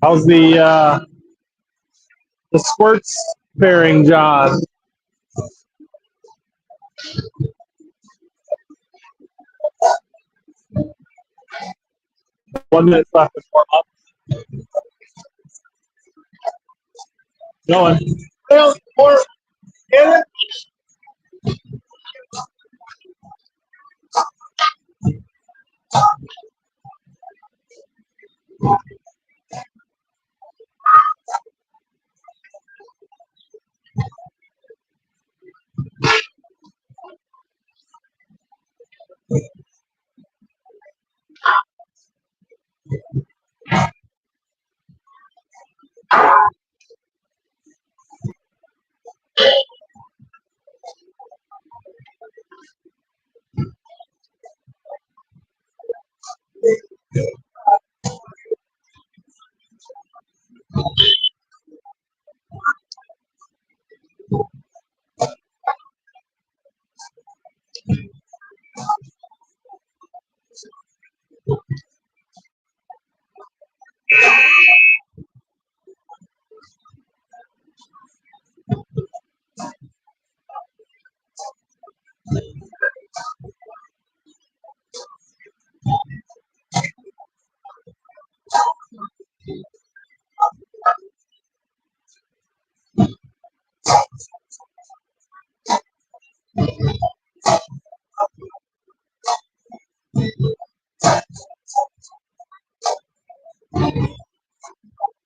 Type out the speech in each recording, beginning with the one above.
How's the squirts faring, John? One minute left to warm up. Going. More. Get it.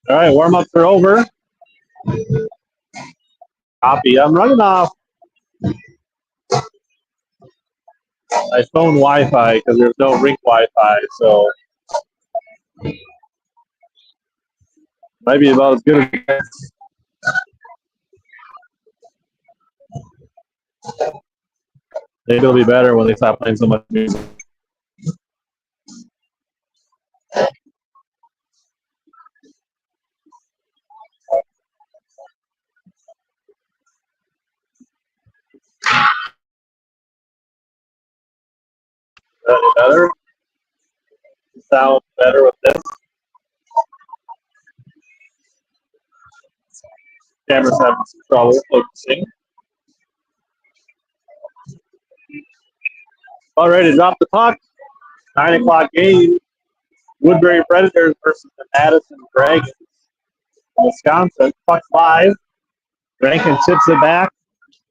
All right, warm-ups are over. Copy. I'm running off my phone Wi-Fi because there's no rink Wi-Fi, so might be about as good as it gets. Maybe it'll be better when they stop playing so much music. Any better? Sound better with this? Camera's having some trouble focusing. All right, to drop the puck. 9 o'clock game. Woodbury Predators versus the Madison Dragons. Wisconsin. Puck 5. Rankin chips it back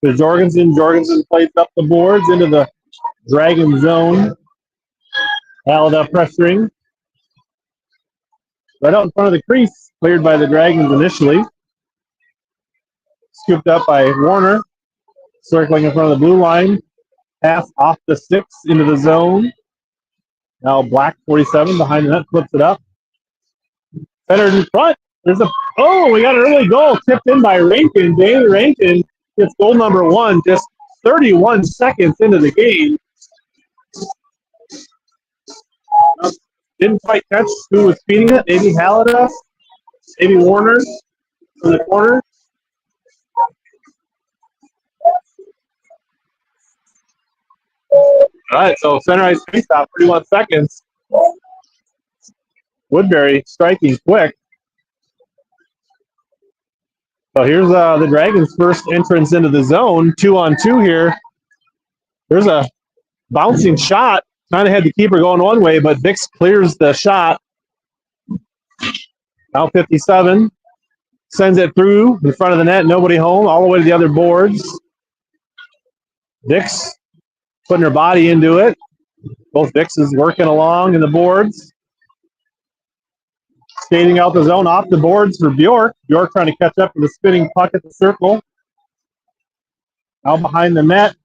to Jorgensen. Jorgensen plays up the boards into the Dragon zone. Halida pressuring. Right out in front of the crease. Cleared by the Dragons initially. Scooped up by Warner. Circling in front of the blue line. Pass off the sticks into the zone. Now Black 47 behind the net flips it up. Centered in front. We got an early goal tipped in by Rankin. Danny Rankin gets goal number 1 just 31 seconds into the game. Didn't quite catch who was feeding it. Maybe Halida, maybe Warner in the corner. All right, so center ice faceoff, 31 seconds. Woodbury striking quick. So here's the Dragons' first entrance into the zone. 2-on-2 here. There's a bouncing shot. Kind of had the keeper going one way, but Dix clears the shot. Now 57. Sends it through in front of the net. Nobody home. All the way to the other boards. Dix putting her body into it. Both Dixes working along in the boards. Skating out the zone off the boards for Bjork. Bjork trying to catch up to the spinning puck at the circle. Out behind the net.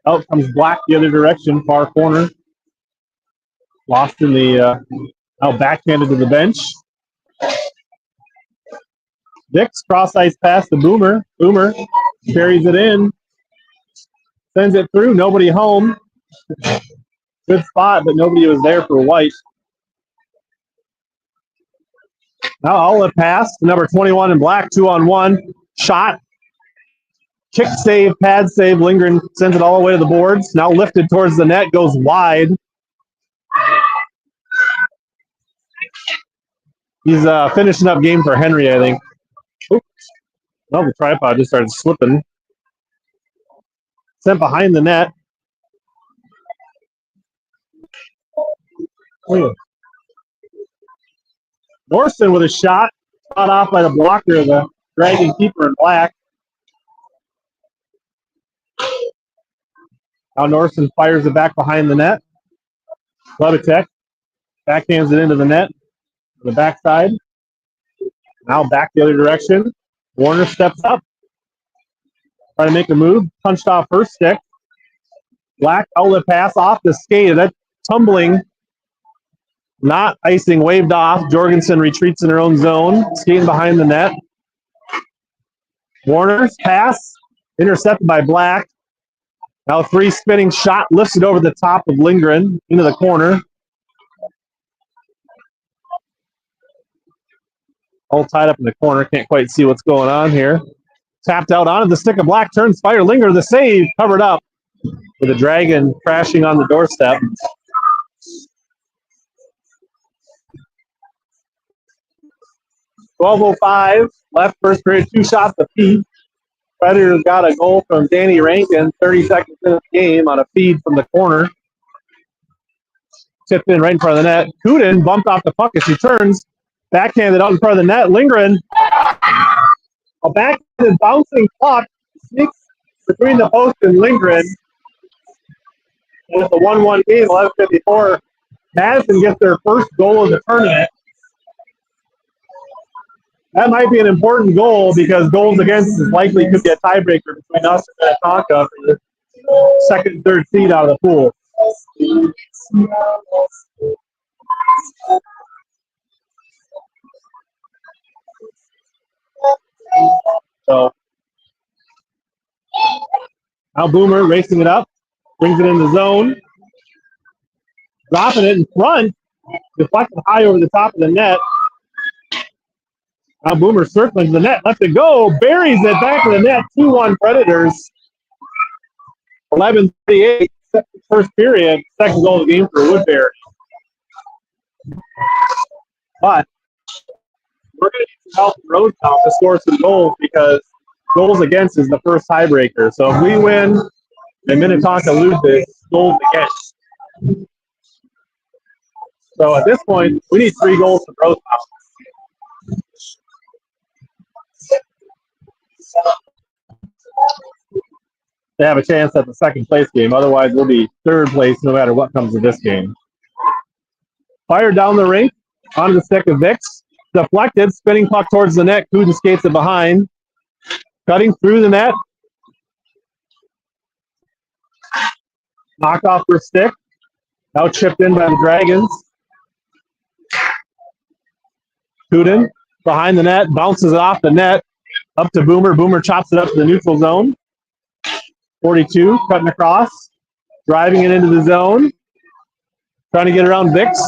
Out comes Black the other direction, far corner. Lost in the, now backhanded to the bench. Dix cross ice pass to Boomer. Boomer carries it in. Sends it through. Nobody home. Good spot, but nobody was there for White. Now Olive pass to number 21 in Black. 2-on-1. Shot. Kick save, pad save. Lindgren sends it all the way to the boards. Now lifted towards the net. Goes wide. He's finishing up game for Henry, I think. Oops. Well, the tripod just started slipping. Sent behind the net. Morrison with a shot. Caught off by the blocker of the Dragon keeper in black. Now Norson fires it back behind the net. Levitek backhands it into the net. The backside. Now back the other direction. Warner steps up. Trying to make a move. Punched off first stick. Black outlet pass off the skate. That tumbling. Not icing. Waved off. Jorgensen retreats in her own zone. Skating behind the net. Warner's pass. Intercepted by Black. Now free spinning shot. Lifts it over the top of Lindgren. Into the corner. All tied up in the corner. Can't quite see what's going on here. Tapped out onto the stick of Black. Turns fire. Lindgren the save. Covered up. With the Dragon crashing on the doorstep. .12:05 left first period. 2 shots apiece. Predators got a goal from Danny Rankin. 30 seconds into the game on a feed from the corner. Tipped in right in front of the net. Kudin bumped off the puck as she turns. Backhanded out in front of the net. Lindgren. A backhanded bouncing puck. Sneaks between the post and Lindgren. And it's a 1-1 game. 11:54. Madison gets their first goal of the tournament. That might be an important goal because goals against is likely could be a tiebreaker between us and Minnetonka for the second and third seed out of the pool. So now Boomer racing it up, brings it in the zone, dropping it in front, deflected high over the top of the net. Now Boomer circling to the net, lets it go, buries it back of the net, 2-1 Predators. 11:38, first period, second goal of the game for Woodbury. But we're going to need some help from Rosetown to score some goals because goals against is the first tiebreaker. So if we win and Minnetonka loses, goals against. So at this point, we need 3 goals from Rosetown. They have a chance at the second place game. Otherwise, we'll be third place no matter what comes of this game. Fired down the rink onto the stick of Vicks. Deflected, spinning puck towards the net. Kudin skates it behind. Cutting through the net. Knocked off her stick. Now chipped in by the Dragons. Kudin behind the net. Bounces it off the net. Up to Boomer. Boomer chops it up to the neutral zone. 42, cutting across. Driving it into the zone. Trying to get around Vicks.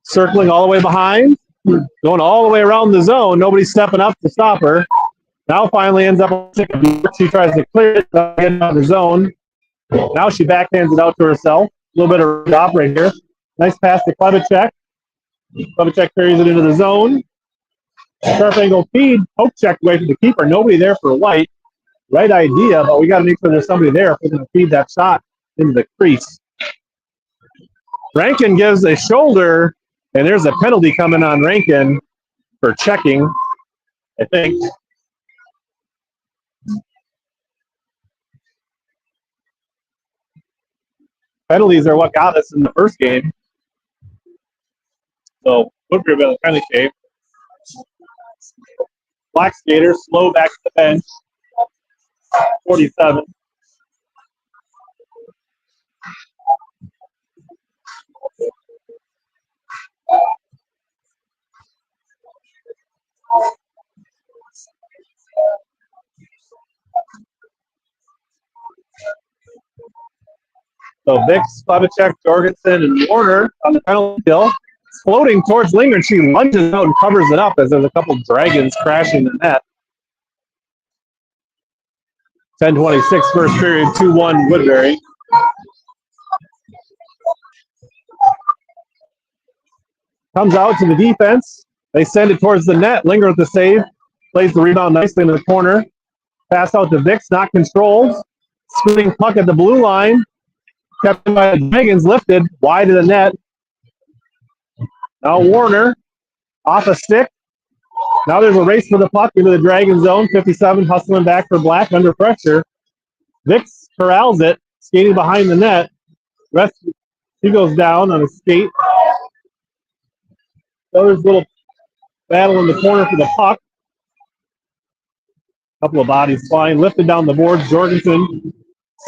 Circling all the way behind. Going all the way around the zone. Nobody's stepping up to stop her. Now finally ends up. She tries to clear it. Get out of the zone. Now she backhands it out to herself. A little bit of stop right here. Nice pass to Klebacek. Klebacek carries it into the zone. Sharp angle feed. Poke check away from the keeper. Nobody there for White. Right idea, but we got to make sure there's somebody there if we're going to feed that shot into the crease. Rankin gives a shoulder, and there's a penalty coming on Rankin for checking, I think. Penalties are what got us in the first game. So, Woodbury will be penalty shave. Black skater, slow back to the bench. 47. So Vicks, Klebacek, Jorgensen, and Warner on the penalty kill. Floating towards Lindgren. She lunges out and covers it up as there's a couple Dragons crashing the net. 10:26 first period, 2-1 Woodbury. Comes out to the defense. They send it towards the net. Linger with the save. Plays the rebound nicely into the corner. Pass out to Vicks, not controlled. Spinning puck at the blue line. Kept by the Dragons, lifted wide of the net. Now Warner off a stick. Now there's a race for the puck into the Dragon zone. 57 hustling back for Black under pressure. Vicks corrals it, skating behind the net. He goes down on a skate. So there's a little battle in the corner for the puck. Couple of bodies flying, lifted down the boards. Jorgensen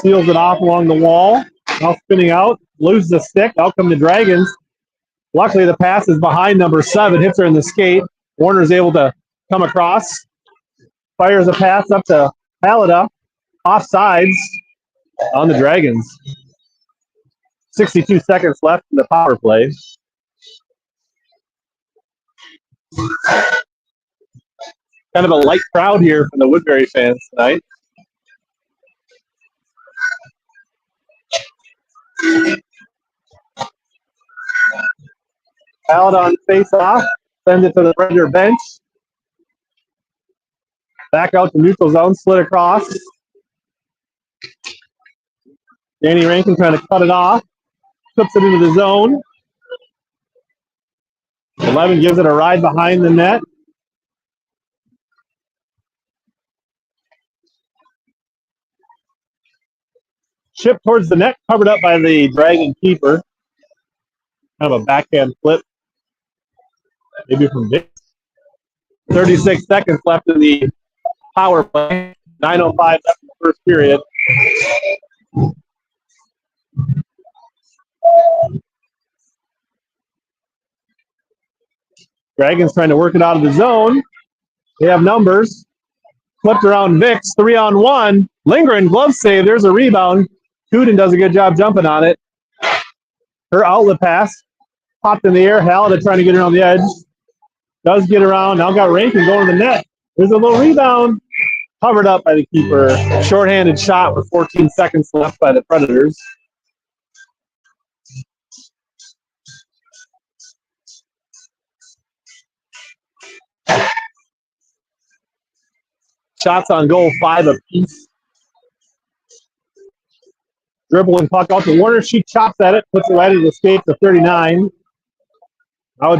seals it off along the wall. Now spinning out, loses the stick. Out come the Dragons. Luckily, the pass is behind number 7. Hits her in the skate. Warner's able to come across. Fires a pass up to Halida. Offsides on the Dragons. 62 seconds left in the power play. Kind of a light crowd here from the Woodbury fans tonight. Out on face-off. Sends it to the Predator bench. Back out to neutral zone. Slid across. Danny Rankin trying to cut it off. Puts it into the zone. 11 gives it a ride behind the net. Chip towards the net, covered up by the Dragon keeper. Kind of a backhand flip. Maybe from Dick. 36 seconds left in the power play. 9:05 left in the first period. Dragons trying to work it out of the zone. They have numbers. Flipped around Vicks, 3-on-1. Lingering, glove save. There's a rebound. Kuden does a good job jumping on it. Her outlet pass popped in the air. Halida trying to get around the edge. Does get around. Now got Rankin going to the net. There's a little rebound. Covered up by the keeper. Shorthanded shot with 14 seconds left by the Predators. Shots on goal, 5 apiece. Dribbling puck out to Warner. She chops at it, puts it right into the skate to 39. Now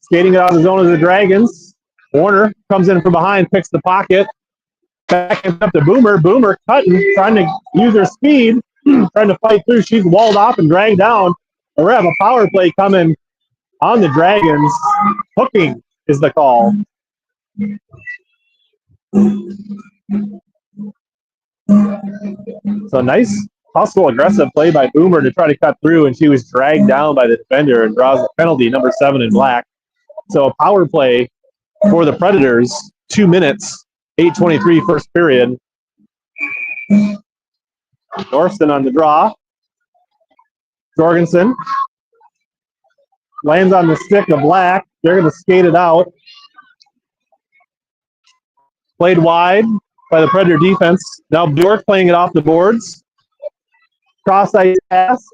skating it out of the zone of the Dragons. Warner comes in from behind, picks the pocket. Back up to Boomer. Boomer cutting, trying to use her speed, trying to fight through. She's walled off and dragged down. And we have a power play coming on the Dragons. Hooking is the call. So nice hustle, aggressive play by Boomer to try to cut through, and she was dragged down by the defender and draws a penalty, number 7 in black. So a power play for the Predators, 2 minutes, 8:23 first period. Northston on the draw. Jorgensen lands on the stick of Black. They're going to skate it out. Played wide by the Predator defense. Now Bjork playing it off the boards. Cross-ice pass.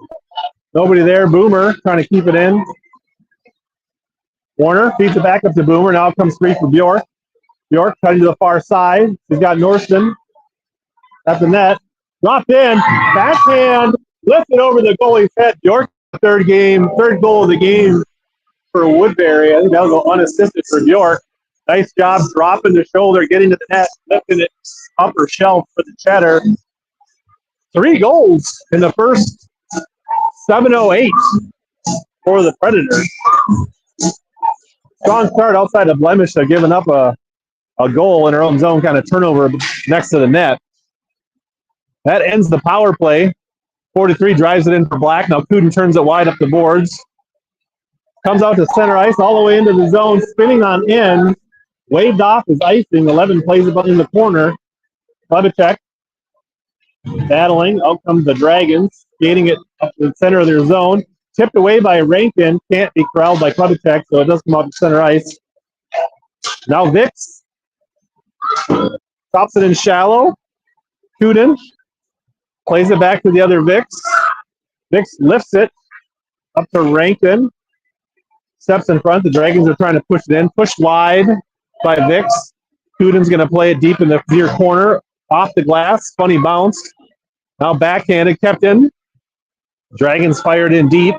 Nobody there. Boomer trying to keep it in. Warner feeds it back up to Boomer. Now it comes free for Bjork. Bjork cutting to the far side. She's got Northston at the net. Dropped in. Backhand. Lifted over the goalie's head. Bjork, third goal of the game for Woodbury. I think that was unassisted for Bjork. Nice job dropping the shoulder, getting to the net, lifting it upper shelf for the Cheddar. 3 goals in the first 7:08 for the Predators. Strong start outside of Blemish, giving up a goal in her own zone, kind of turnover next to the net. That ends the power play. 43 drives it in for Black. Now Kuden turns it wide up the boards. Comes out to center ice, all the way into the zone, spinning on in. Waved off is icing. 11 plays it in the corner. Klebacek battling. Out comes the Dragons, skating it up to the center of their zone. Tipped away by Rankin. Can't be corralled by Klebacek, so it does come out to center ice. Now Vicks stops it in shallow. Kuden plays it back to the other Vicks. Vicks lifts it up to Rankin. steps in front. The Dragons are trying to push it in. Pushed wide by Vix. Kuden's going to play it deep in the near corner. Off the glass. Funny bounce. Now backhanded. Kept in. Dragons fired in deep.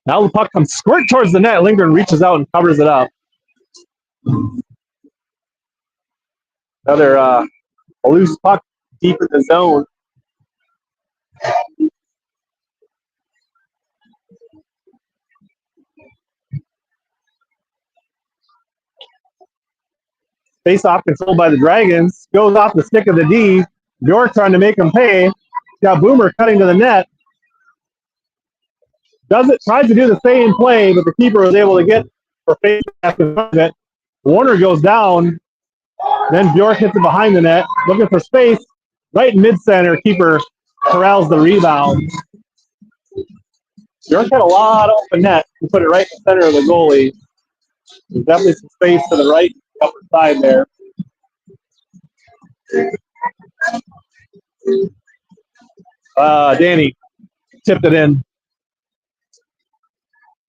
Now the puck comes squirt towards the net. Lindgren reaches out and covers it up. Another a loose puck deep in the zone. Face-off controlled by the Dragons. Goes off the stick of the D. Bjork trying to make him pay. Got Boomer cutting to the net. Tries to do the same play, but the keeper was able to get for face-off in front of it. Warner goes down. Then Bjork hits it behind the net. Looking for space. Right in mid-center. Keeper corrals the rebound. Bjork had a lot of open net. He put it right in the center of the goalie. There's definitely some space to the right upper side there. Danny tipped it in.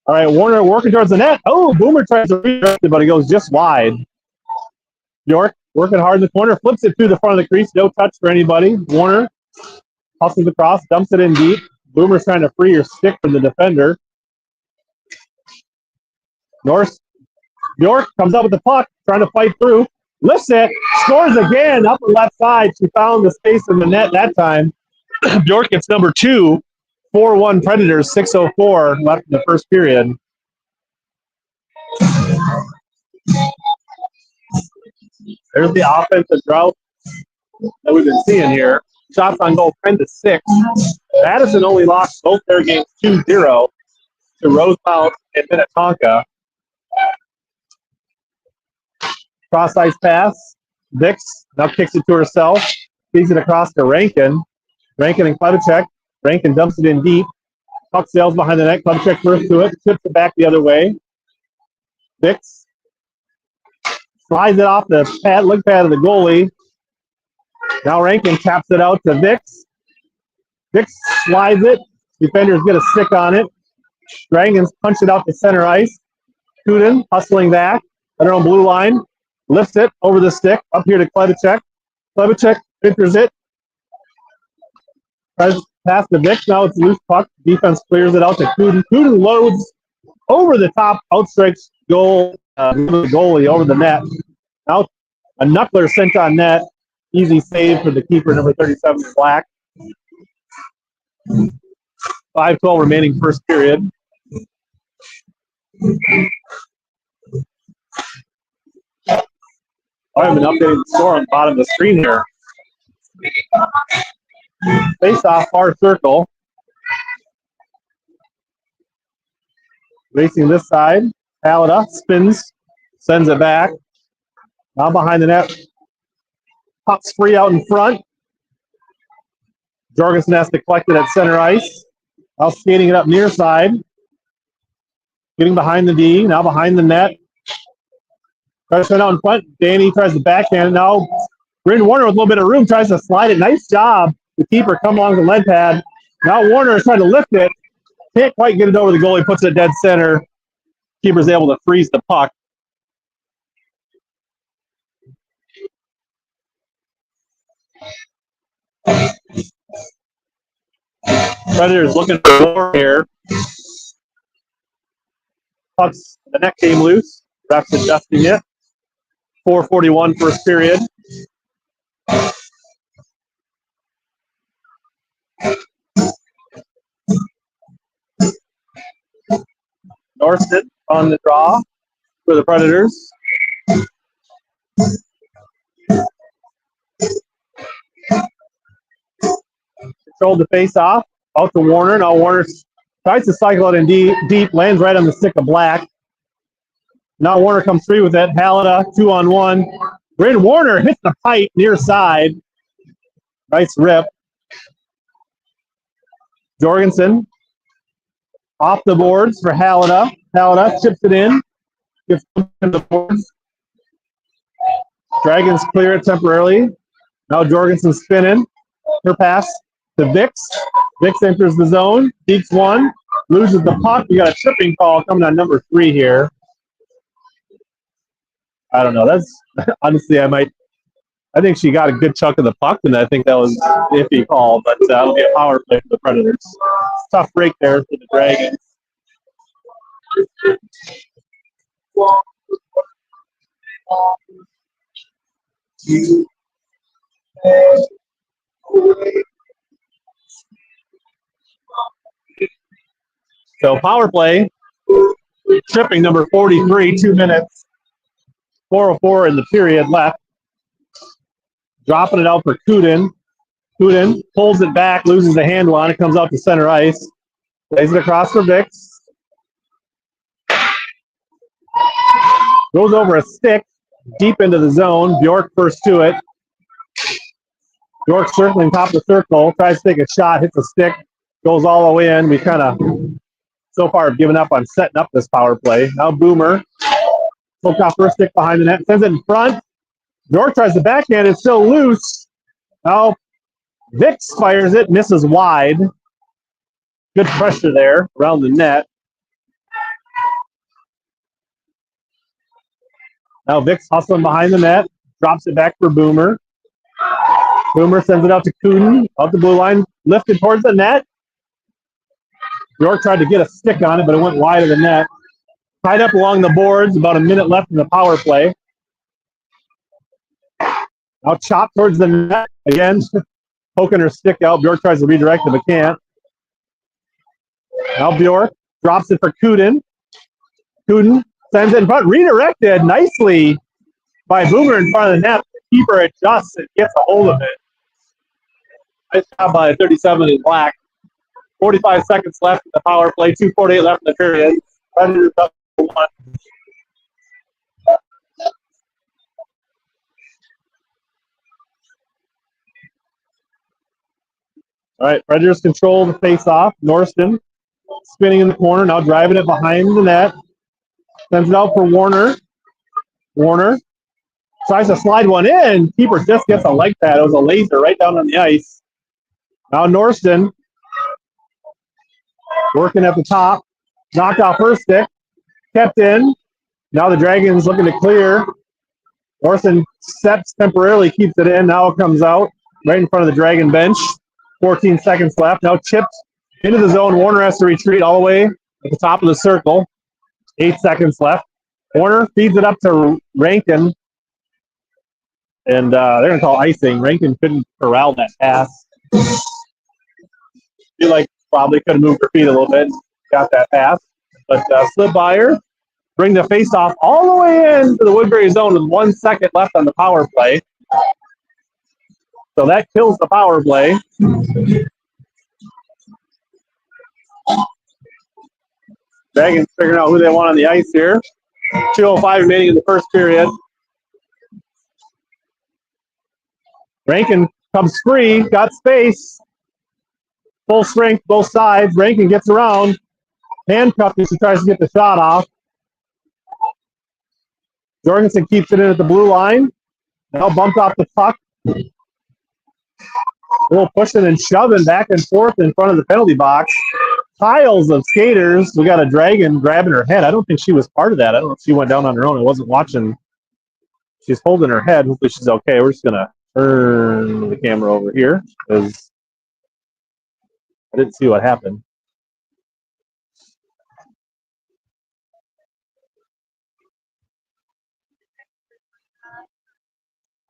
All right, Warner working towards the net. Oh, Boomer tries to redirect it, but it goes just wide. Bjork working hard in the corner, flips it through the front of the crease. No touch for anybody. Warner hustles across, dumps it in deep. Boomer's trying to free your stick from the defender. Bjork comes up with the puck, trying to fight through. Lifts it, scores again, upper left side. She found the space in the net that time. Bjork gets number 2. 4-1 Predators, 6:04 left in the first period. There's the offensive drought that we've been seeing here. Shots on goal 10-6. Madison only lost both their games 2-0 to Rosemount and Minnetonka. Cross ice pass. Vix now kicks it to herself. Feeds it across to Rankin. Rankin and Klebacek. Rankin dumps it in deep. Puck sails behind the net. Klebacek first to it. Tips it back the other way. Vix slides it off the leg pad of the goalie. Now Rankin taps it out to Vix. Vix slides it. Defenders get a stick on it. Dragons punch it out to center ice. Kuden hustling back at her own blue line. Lifts it over the stick. Up here to Klebacek. Klebacek filters it. Tries to pass to Vix. Now it's a loose puck. Defense clears it out to Kuden. Kuden loads over the top. Outstrikes goal. The goalie over the net. Now a knuckler sent on net. Easy save for the keeper, number 37, Black. 5:12 remaining first period. I have been updating the score on the bottom of the screen here. Face off far circle. Racing this side. Palada spins, sends it back. Now behind the net. Puck's free out in front. Jorgensen has to collect it at center ice. Now skating it up near side. Getting behind the D. Now behind the net. Tries to send out in front. Danny tries to backhand. Now Bryn Warner with a little bit of room tries to slide it. Nice job. The keeper come along the lead pad. Now Warner is trying to lift it. Can't quite get it over the goalie. Puts it dead center. Keeper's able to freeze the puck. Predators looking for more here. Puck's the net came loose. Refs adjusting it. 4:41 first period. Norston on the draw for the Predators. Controlled the face off. Out to Warner. Now Warner tries to cycle it in deep. Lands right on the stick of Black. Now Warner comes free with it. Halida, 2-on-1. Bryn Warner hits the pipe near side. Nice rip. Jorgensen off the boards for Halida. Halida chips it in. Gets the boards. Dragons clear it temporarily. Now Jorgensen spinning. Her pass to Vix. Vix enters the zone, peeks one, loses the puck. We got a tripping call coming on number 3 here. I don't know. That's honestly, I think she got a good chunk of the puck, and I think that was an iffy call, but that'll be a power play for the Predators. Tough break there for the Dragons. So power play, tripping number 43, 2 minutes, 4:04 in the period left. Dropping it out for Kudin. Kudin pulls it back, loses the handle on it, comes out to center ice. Plays it across for Vix. Goes over a stick, deep into the zone. Bjork first to it. Bjork circling top of the circle, tries to take a shot, hits a stick, goes all the way in. We kind of, so far, have given up on setting up this power play. Now Boomer, poked off first stick behind the net, sends it in front. Bjork tries the backhand, it's still loose. Now Vix fires it, misses wide. Good pressure there around the net. Now Vix hustling behind the net, drops it back for Boomer. Boomer sends it out to Kudin, out the blue line, lifted towards the net. Bjork tried to get a stick on it, but it went wide of the net. Tied up along the boards, about a minute left in the power play. Now chop towards the net again, poking her stick out. Bjork tries to redirect it, but can't. Now Bjork drops it for Kudin. Kudin sends it in front, redirected nicely by Boomer in front of the net. The keeper adjusts and gets a hold of it. Nice job by 37 in black. 45 seconds left in the power play, 2:48 left in the period. Predators up 1. All right, Predators control the face-off. Norston spinning in the corner, now driving it behind the net. Sends it out for Warner. Warner tries to slide one in. Keeper just gets a leg pad. It was a laser right down on the ice. Now Norston working at the top. Knocked off her stick. Kept in. Now the Dragons looking to clear. Norston steps temporarily, keeps it in. Now it comes out right in front of the Dragon bench. 14 seconds left. Now chipped into the zone. Warner has to retreat all the way at the top of the circle. 8 seconds left. Warner feeds it up to Rankin. And they're going to call icing. Rankin couldn't corral that pass. Feel like probably could have moved her feet a little bit. Got that pass. But slid by her. Bring the face-off all the way into the Woodbury zone with 1 second left on the power play. So that kills the power play. Dragons figuring out who they want on the ice here. 2:05 remaining in the first period. Rankin comes free, got space. Full strength, both sides. Rankin gets around. Handcuffed as he tries to get the shot off. Jorgensen keeps it in at the blue line. Now bumped off the puck. A little pushing and shoving back and forth in front of the penalty box. Piles of skaters. We got a Dragon grabbing her head. I don't think she was part of that. I don't know if she went down on her own. I wasn't watching. She's holding her head. Hopefully she's okay. We're just going to turn the camera over here because I didn't see what happened.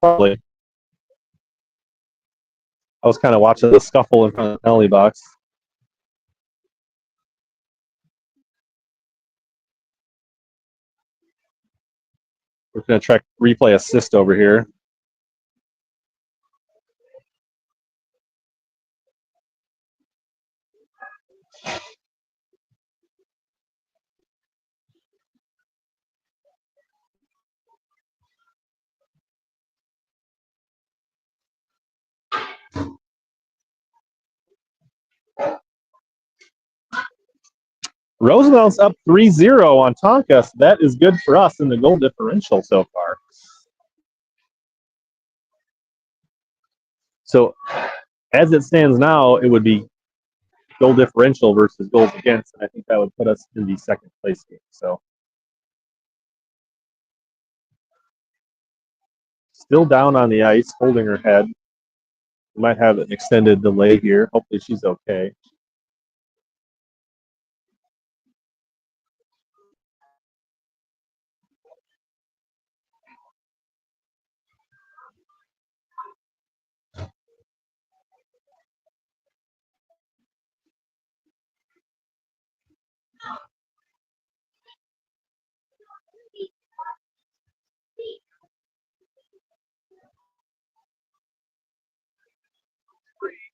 Probably. I was kind of watching the scuffle in front of the penalty box. We're going to check replay assist over here. Roosevelt's up 3-0 on Tonka, so that is good for us in the goal differential so far. So As it stands now, it would be goal differential versus goals against, and I think that would put us in the second place game. So still down on the ice, holding her head. We might have an extended delay here. Hopefully she's okay.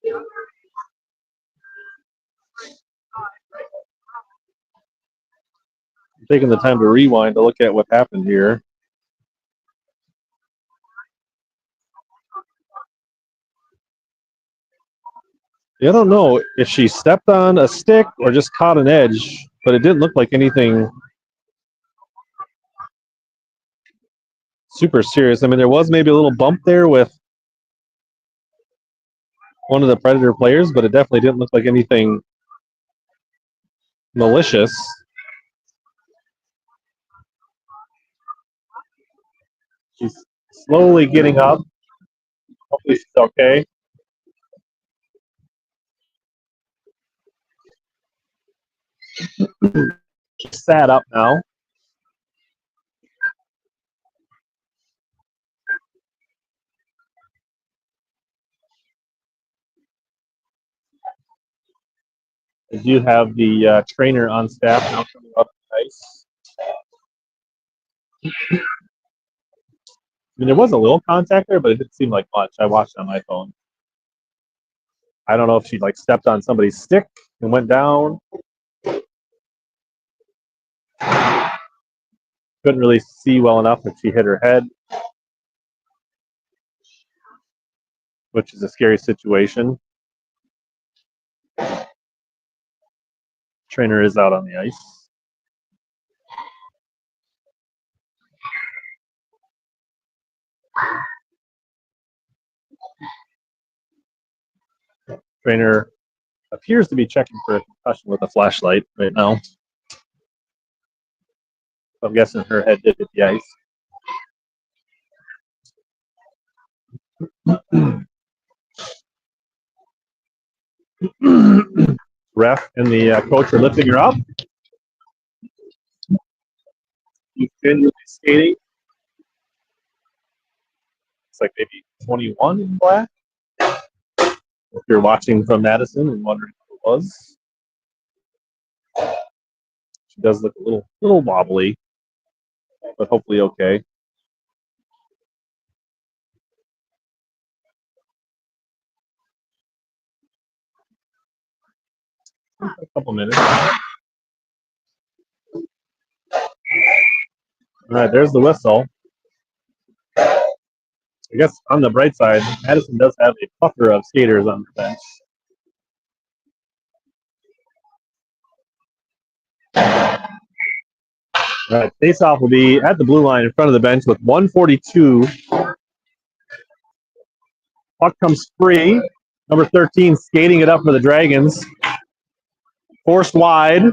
I'm taking the time to rewind to look at what happened here. I don't know if she stepped on a stick or just caught an edge, but it didn't look like anything super serious. I mean, there was maybe a little bump there with one of the Predator players, but it definitely didn't look like anything malicious. She's slowly getting up. Hopefully she's okay. She's sat up now. I do have the trainer on staff now coming up the ice. I mean, there was a little contact there, but it didn't seem like much. I watched on my phone. I don't know if she like stepped on somebody's stick and went down. Couldn't really see well enough if she hit her head, which is a scary situation. Trainer is out on the ice. Trainer appears to be checking for a concussion with a flashlight right now. I'm guessing her head did hit the ice. Ref and the coach are lifting her up. She's genuinely skating. It's like maybe 21 in black. If you're watching from Madison and wondering who it was, she does look a little wobbly, but hopefully okay. A couple minutes. All right, there's the whistle. I guess on the bright side, Madison does have a plethora of skaters on the bench. All right, face-off will be at the blue line in front of the bench with 1:42. Puck comes free. Number 13 skating it up for the Dragons. Forced wide.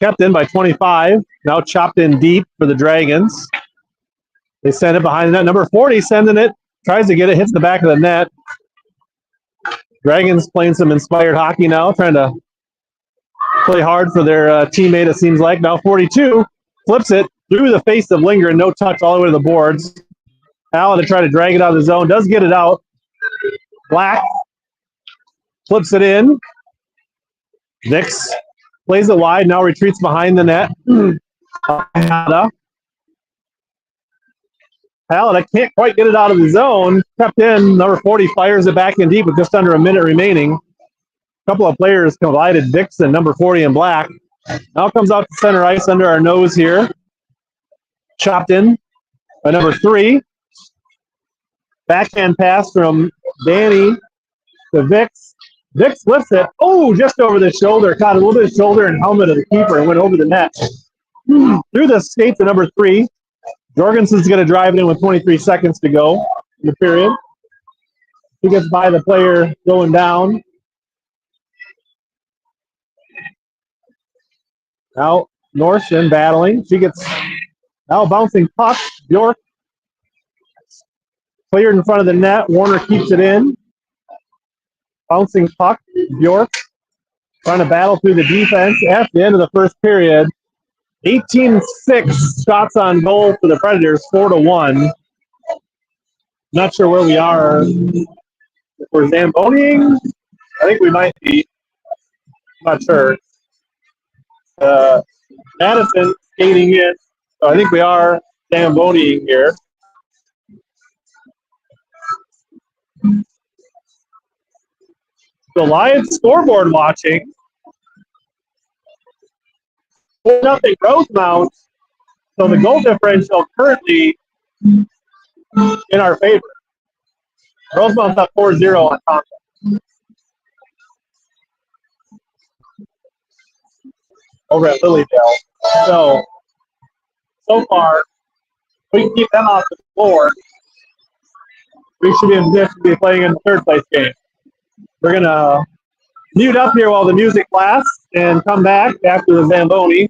Kept in by 25. Now chopped in deep for the Dragons. They send it behind the net. Number 40 sending it. Tries to get it. Hits the back of the net. Dragons playing some inspired hockey now. Trying to play hard for their teammate, it seems like. Now 42 flips it through the face of Lindgren. No touch all the way to the boards. Allen to try to drag it out of the zone. Does get it out. Black flips it in. Nix plays it wide. Now retreats behind the net. Halida can't quite get it out of the zone. Kept in. Number 40 fires it back in deep with just under a minute remaining. A couple of players collided. Dixon, number 40 in black. Now comes out to center ice under our nose here. Chopped in by number 3. Backhand pass from Danny to Vix. Vix lifts it. Oh, just over the shoulder. Caught a little bit of shoulder and helmet of the keeper and went over the net. Through the skates of number 3. Jorgensen's going to drive it in with 23 seconds to go in the period. He gets by the player going down. Now Norshin battling. She gets now bouncing puck. Bjork cleared in front of the net. Warner keeps it in. Bouncing puck. Bjork trying to battle through the defense at the end of the first period. 18-6 shots on goal for the Predators, 4-1. Not sure where we are. If we're Zamboniing, I think we might be. I'm not sure. Madison skating in, so I think we are Zamboniing here. The Lions scoreboard watching. 4-0 Rosemount. So the goal differential currently in our favor. Rosemount's up 4-0 on top. Over at Lilydale. So far, if we can keep them off the floor, we should be in position to be playing in the third place game. We're going to mute up here while the music lasts and come back after the Zamboni.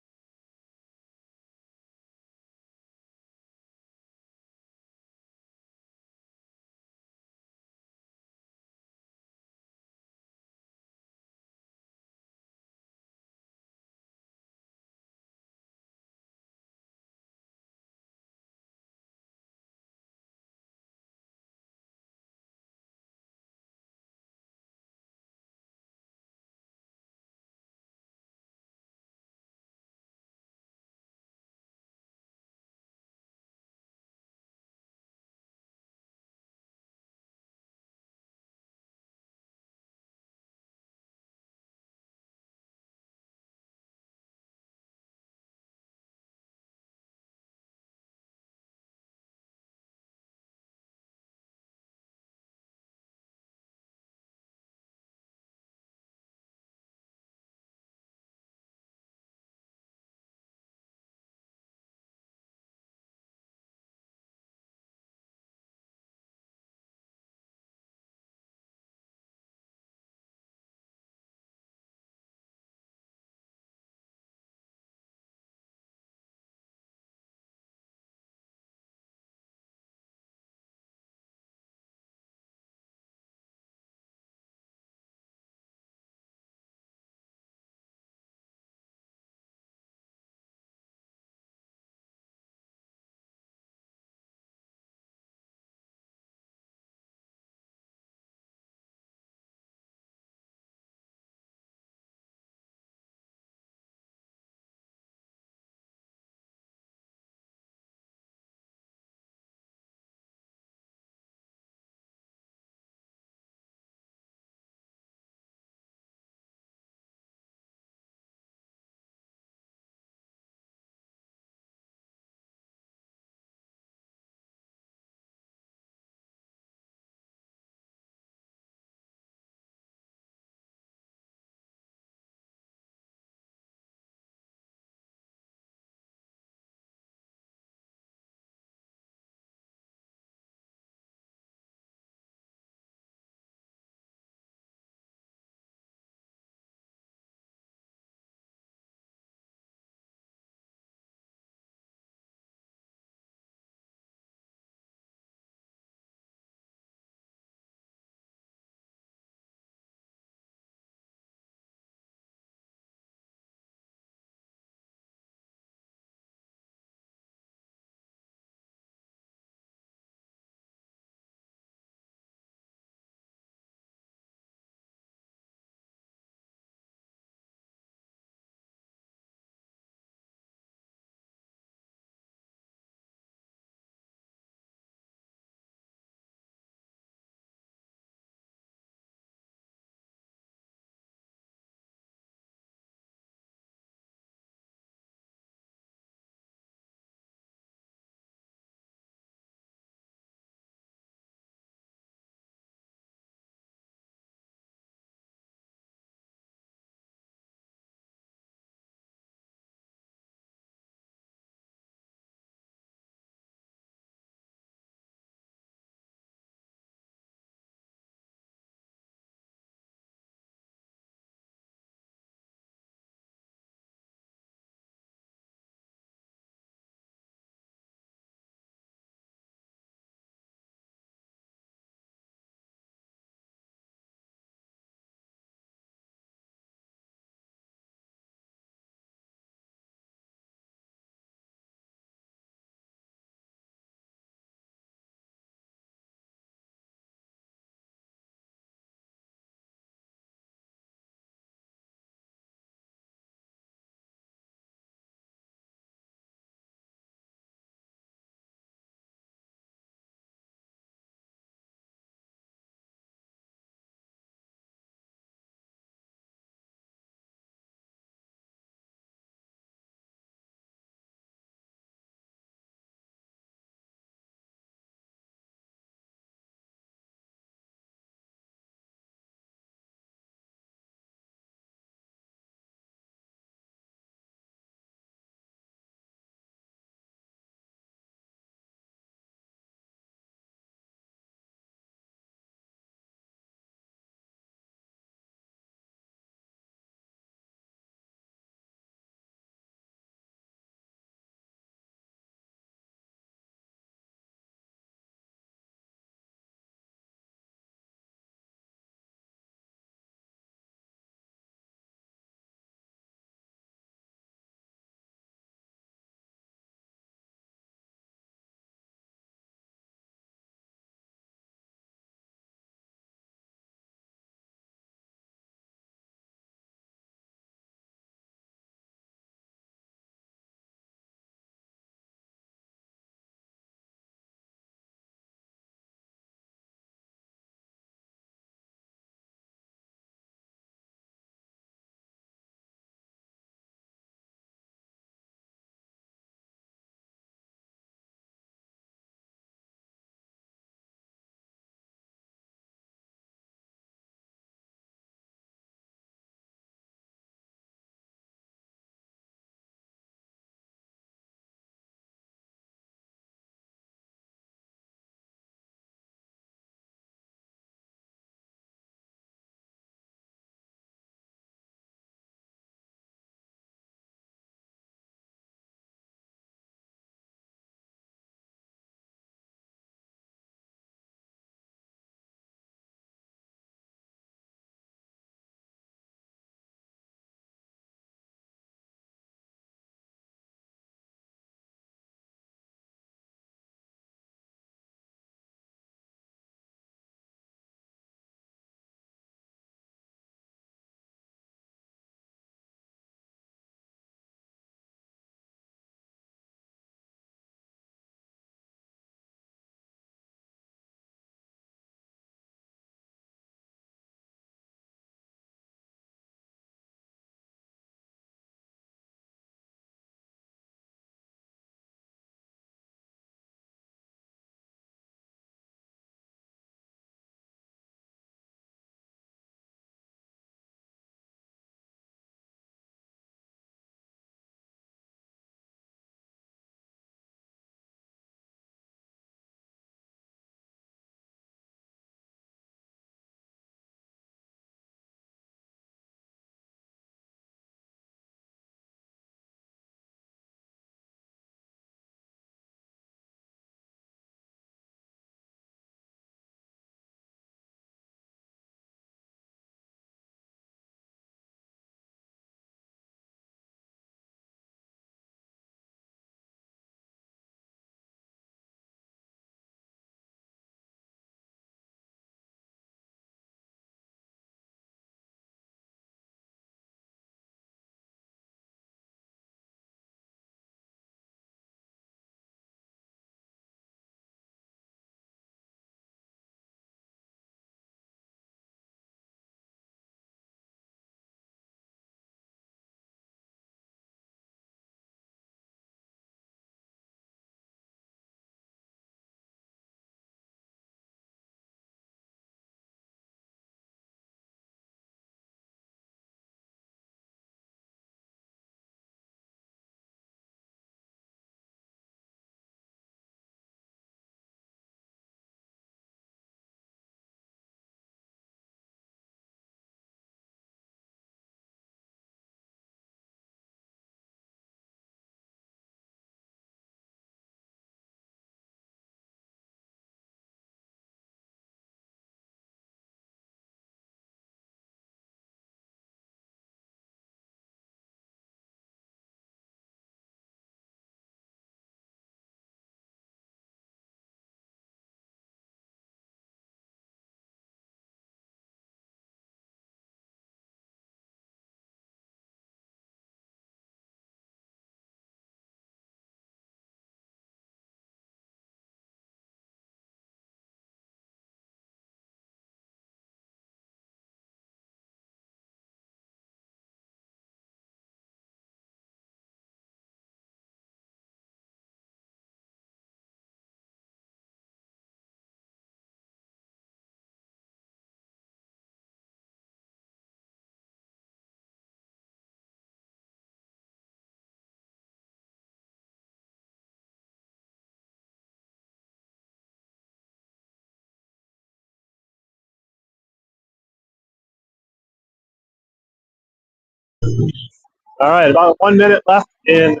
All right, about 1 minute left in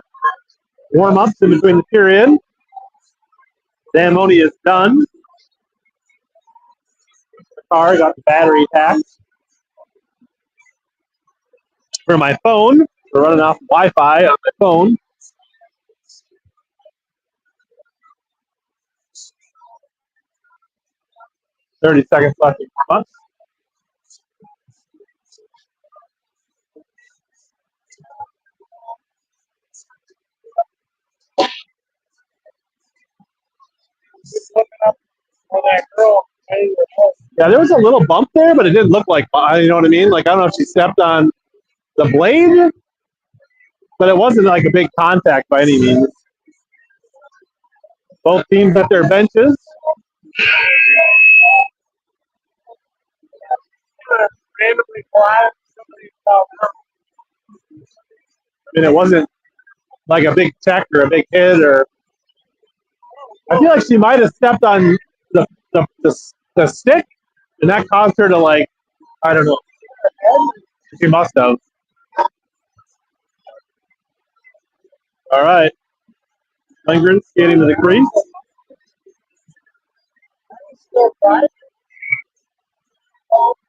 warm-ups in between the period. Zamoni is done. The car got the battery packed. For my phone, we're running off Wi-Fi on my phone. 30 seconds left in warm-ups. Yeah, there was a little bump there, but it didn't look like, you know what I mean? Like, I don't know if she stepped on the blade, but it wasn't like a big contact by any means. Both teams at their benches. I mean, it wasn't like a big check or a big hit, or I feel like she might have stepped on the stick, and that caused her to, like, I don't know. She must have. All right. Lindgren skating to the crease.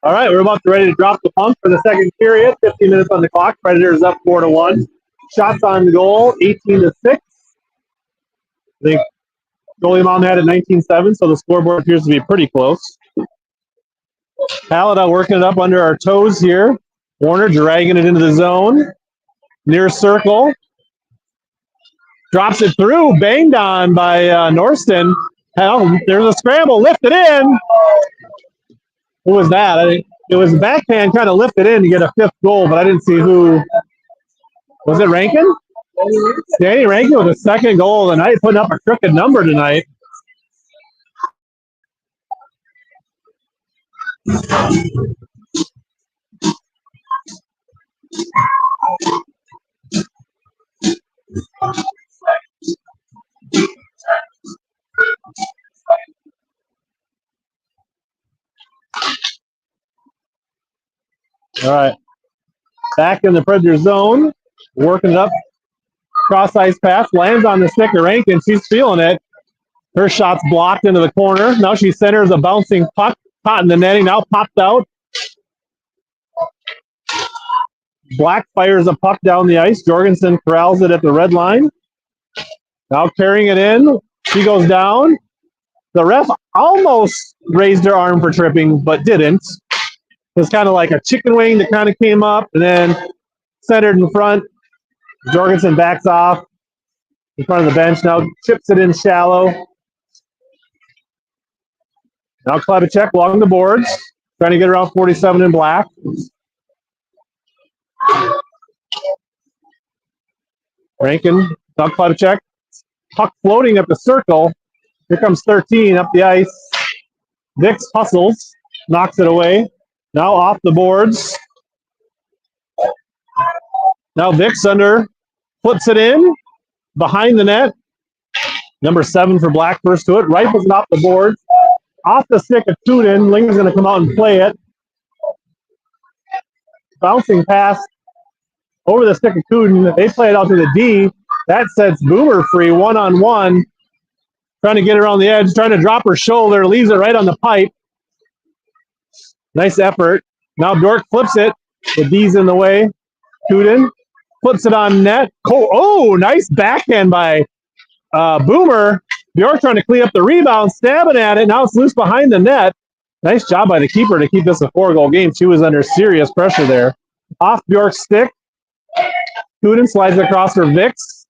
All right, we're about to ready to drop the pump for the second period. 15 minutes on the clock. Predators up 4-1. Shots on goal, 18-6. The goalie mom had it 19-7, so the scoreboard appears to be pretty close. Halida working it up under our toes here. Warner dragging it into the zone. Near circle. Drops it through. Banged on by Norston. Hell, there's a scramble. Lifted in. Who was that? It was backhand, kind of lifted in to get a fifth goal, but I didn't see who. Was it Rankin? Danny Rankin with a second goal of the night, putting up a crooked number tonight. All right. Back in the Predator zone. Working it up. Cross ice pass. Lands on the stick of Rankin. She's feeling it. Her shot's blocked into the corner. Now she centers a bouncing puck. Caught in the netting. Now popped out. Black fires a puck down the ice. Jorgensen corrals it at the red line. Now carrying it in. She goes down. The ref almost raised her arm for tripping, but didn't. It was kind of like a chicken wing that kind of came up and then centered in front. Jorgensen backs off in front of the bench. Now chips it in shallow. Now Klebacek along the boards, trying to get around 47 in black. Rankin, now Klebacek. Puck floating up the circle. Here comes 13 up the ice. Vix hustles, knocks it away. Now off the boards. Now Vix under, flips it in, behind the net. Number 7 for Black first to it. Rifles it off the boards. Off the stick of Tuden. Linger's going to come out and play it. Bouncing pass over the stick of Tuden. They play it out to the D. That sets Boomer free, one-on-one. Trying to get her on the edge, trying to drop her shoulder, leaves it right on the pipe. Nice effort. Now Bjork flips it. The D's in the way. Tuden flips it on net. Oh, nice backhand by Boomer. Bjork trying to clean up the rebound, stabbing at it. Now it's loose behind the net. Nice job by the keeper to keep this a 4-goal game. She was under serious pressure there. Off Bjork's stick. Tuden slides it across for Vix.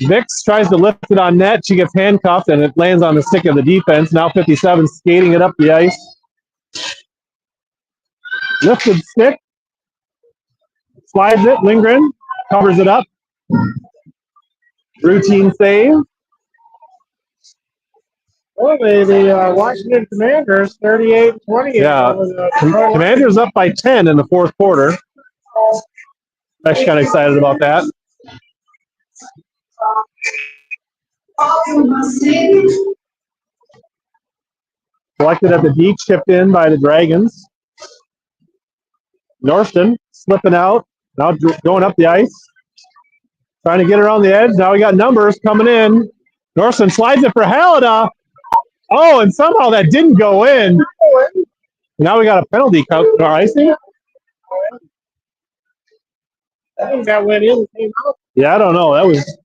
Vix tries to lift it on net. She gets handcuffed, and it lands on the stick of the defense. Now 57 skating it up the ice. Lifted stick. Slides it. Lindgren covers it up. Routine save. Well, the Washington Commanders, 38-20. Yeah, Commanders up by 10 in the fourth quarter. Actually kind of excited about that. Collected at the D, chipped in by the Dragons. Norston slipping out, now going up the ice. Trying to get around the edge. Now we got numbers coming in. Norson slides it for Halida. Oh, and somehow that didn't go in. Now we got a penalty cut or icing. I think that went in. Yeah, I don't know. That was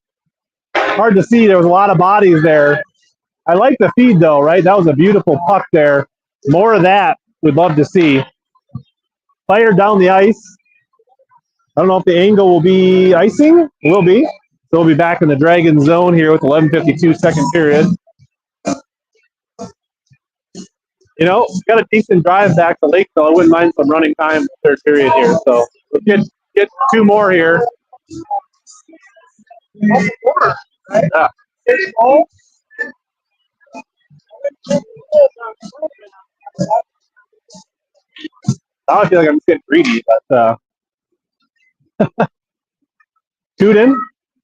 hard to see. There was a lot of bodies there. I like the feed, though, right? That was a beautiful puck there. More of that we'd love to see. Fire down the ice. I don't know if the angle will be icing. It will be. So we'll be back in the Dragon zone here with 11:52 second period. You know, got a decent drive back to Lakeville. I wouldn't mind some running time in the third period here. So let's get two more here. Yeah. Now I feel like I'm just getting greedy, but Tudin,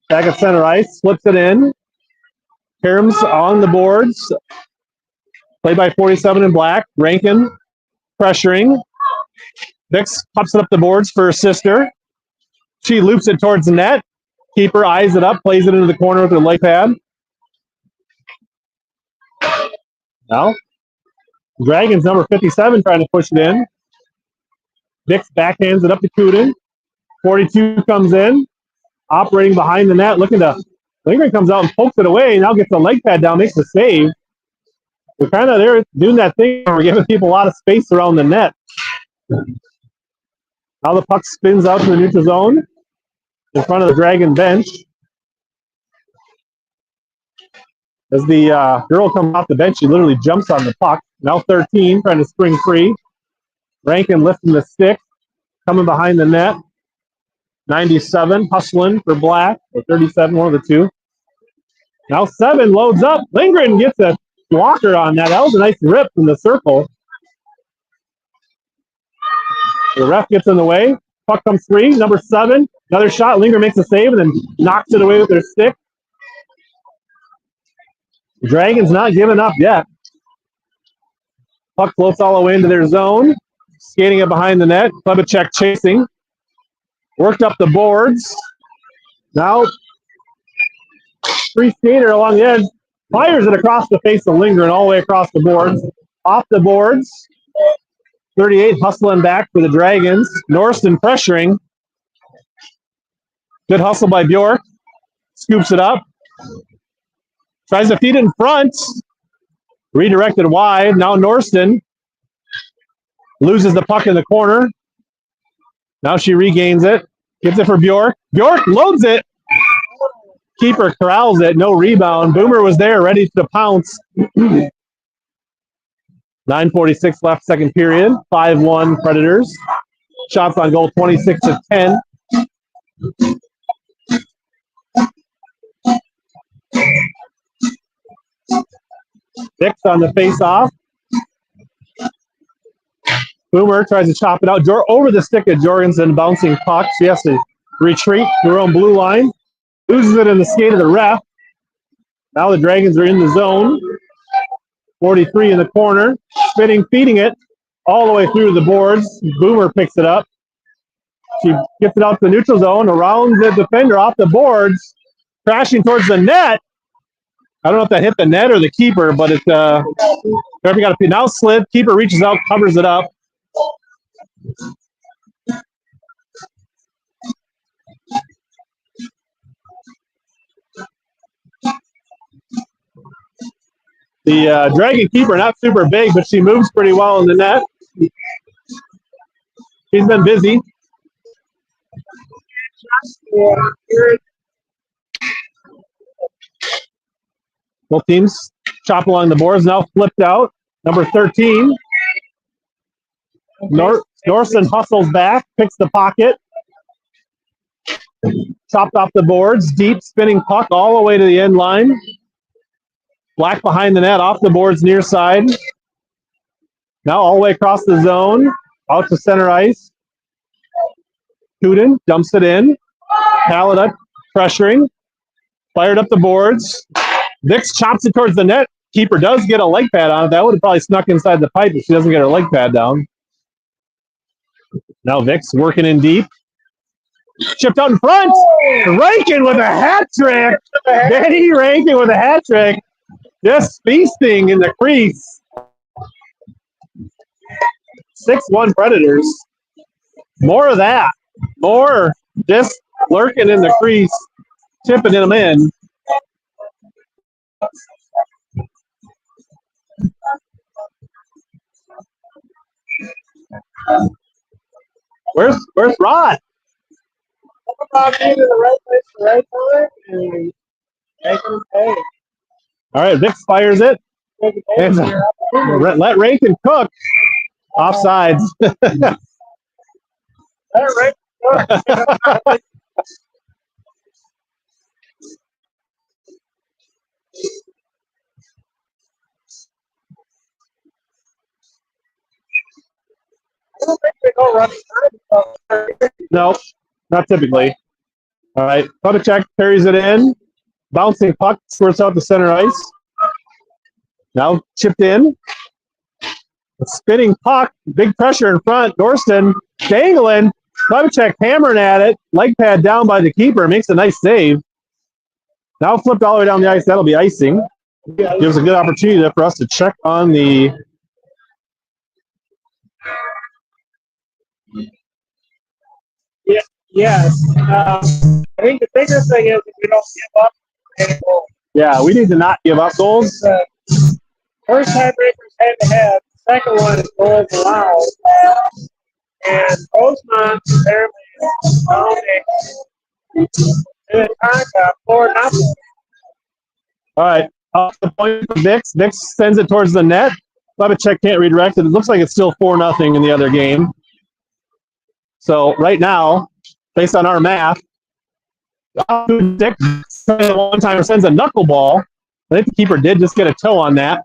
back at center ice, slips it in. Karam's on the boards. Played by 47 in black. Rankin pressuring. Vix pops it up the boards for her sister. She loops it towards the net. Keeper eyes it up, plays it into the corner with her leg pad. Now, Dragons number 57 trying to push it in. Vix backhands it up to Kudin. 42 comes in, operating behind the net, looking to. Lindgren comes out and pokes it away. Now gets the leg pad down, makes the save. We're kind of there doing that thing where we're giving people a lot of space around the net. Now the puck spins out to the neutral zone in front of the Dragon bench. As the girl comes off the bench, she literally jumps on the puck. Now 13, trying to spring free. Rankin lifting the stick, coming behind the net. 97, hustling for black, or 37, one of the two. Now 7 loads up. Lindgren gets a blocker on that. That was a nice rip from the circle. The ref gets in the way. Puck comes free. Number 7, another shot. Lindgren makes a save and then knocks it away with their stick. The Dragons not giving up yet. Puck floats all the way into their zone. Skating it behind the net. Klebacek chasing. Worked up the boards. Now, free skater along the edge. Fires it across the face of Lindgren all the way across the boards. Off the boards. 38 hustling back for the Dragons. Norston pressuring. Good hustle by Bjork. Scoops it up. Tries to feed it in front. Redirected wide. Now Norston loses the puck in the corner. Now she regains it. Gives it for Bjork. Bjork loads it. Keeper corrals it. No rebound. Boomer was there, ready to pounce. 9:46 left, second period. 5-1 Predators. Shots on goal 26-10. Dix on the face-off. Boomer tries to chop it out. Over the stick of Jorgensen, bouncing puck. She has to retreat to her own blue line. Loses it in the skate of the ref. Now the Dragons are in the zone. 43 in the corner. Spinning, feeding it all the way through the boards. Boomer picks it up. She gets it out to the neutral zone, around the defender, off the boards, crashing towards the net. I don't know if that hit the net or the keeper, but it's whoever got a now slid. Keeper reaches out, covers it up. The Dragon keeper, not super big, but she moves pretty well in the net. She's been busy. Both teams chop along the boards. Now flipped out. Number 13. Norson hustles back, picks the pocket. Chopped off the boards. Deep spinning puck all the way to the end line. Black behind the net, off the boards near side. Now all the way across the zone. Out to center ice. Kudin dumps it in. Halida pressuring. Fired up the boards. Vix chops it towards the net. Keeper does get a leg pad on it. That would have probably snuck inside the pipe if she doesn't get her leg pad down. Now Vix working in deep. Chipped out in front. Rankin with a hat trick. Benny Rankin with a hat trick. Just feasting in the crease. 6-1 Predators. More of that. More just lurking in the crease, chipping them in. Where's Rod? About being in the right place at the right time and make them pay. All right, Vic fires it. And let Rankin cook. Offsides. I don't think they go running. No, not typically. All right, Kubicek carries it in. Bouncing puck squirts out the center ice. Now chipped in. A spinning puck. Big pressure in front. Dorston dangling. Kubicek hammering at it. Leg pad down by the keeper. Makes a nice save. Now flipped all the way down the ice. That'll be icing. Gives a good opportunity for us to check on the. Yes. I think the bigger thing is if we don't give up any goals. Yeah, we need to not give up goals. First tiebreaker's head-to-head. Second one is goals allowed. And Rosemont apparently in Tonka 4-0. All right, off the point for Vix. Vix sends it towards the net. Kubicek can't redirect it. It looks like it's still 4-0 in the other game. So right now, based on our math, Dick one time sends a knuckleball. I think the keeper did just get a toe on that.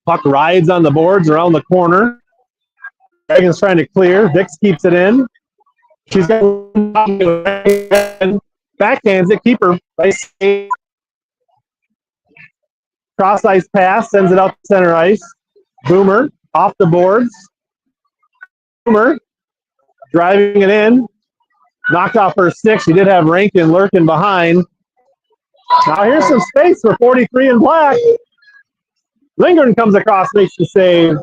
Puck rides on the boards around the corner. Dragon's trying to clear. Vix keeps it in. She's got backhands it. Keeper. Nice. Cross ice pass. Sends it out to center ice. Boomer off the boards. Boomer driving it in. Knocked off her stick. She did have Rankin lurking behind. Now here's some space for 43 in black. Lindgren comes across, makes the save.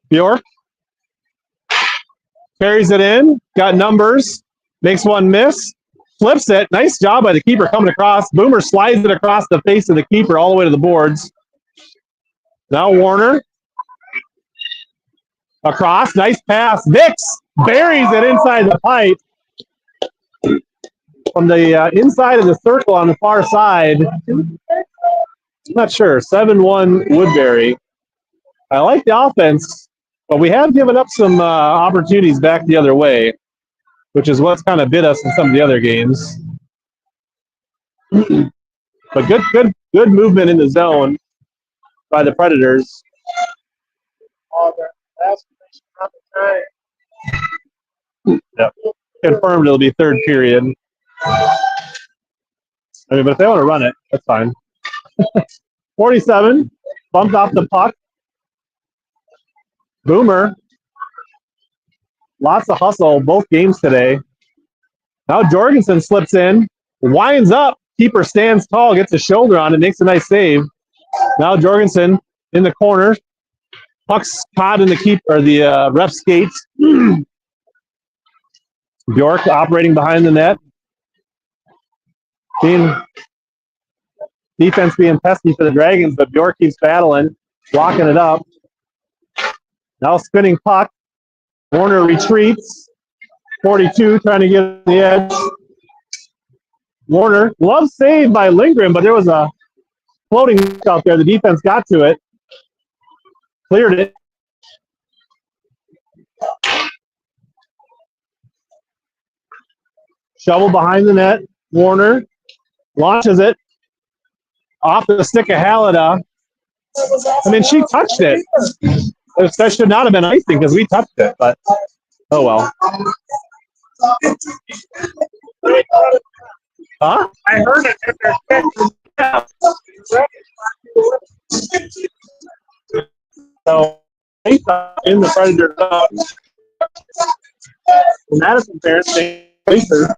Bjork carries it in. Got numbers. Makes one miss. Flips it. Nice job by the keeper coming across. Boomer slides it across the face of the keeper all the way to the boards. Now Warner. Across. Nice pass. Vix buries it inside the pipe. From the inside of the circle on the far side. I'm not sure. 7-1 Woodbury. I like the offense, but we have given up some opportunities back the other way, which is what's kind of bit us in some of the other games. But good movement in the zone by the Predators. Yep. Confirmed it'll be third period. I mean, but if they want to run it, that's fine. 47, bumped off the puck. Boomer. Lots of hustle, both games today. Now Jorgensen slips in, winds up. Keeper stands tall, gets a shoulder on it, makes a nice save. Now Jorgensen in the corner. Puck's caught in the keeper, the ref skates. Bjork operating behind the net. Defense being pesky for the Dragons, but Bjork keeps battling, locking it up. Now spinning puck. Warner retreats. 42 trying to get the edge. Warner, glove saved by Lindgren, but there was a floating out there. The defense got to it. Cleared it. Shovel behind the net. Warner launches it off the stick of Hallida. I mean, she touched it. That should not have been icing because we touched it, but oh well. Huh? I heard it in their Yeah. in the Predator zone. The Madison parents take places.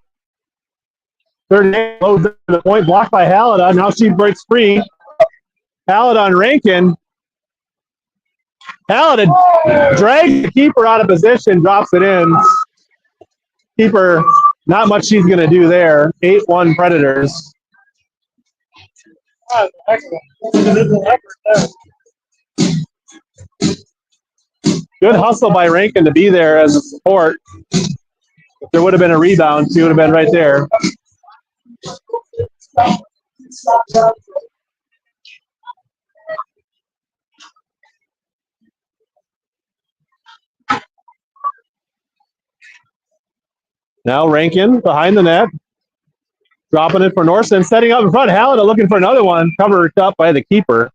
38 loads to the point, blocked by Halida. Now she breaks free. Halida on Rankin. Halida drags the keeper out of position, drops it in. Keeper, not much she's going to do there. 8-1 Predators. Good hustle by Rankin to be there as a support. If there would have been a rebound, she would have been right there. Now Rankin behind the net. Dropping it for Norson, setting up in front. Halida looking for another one, covered up by the keeper.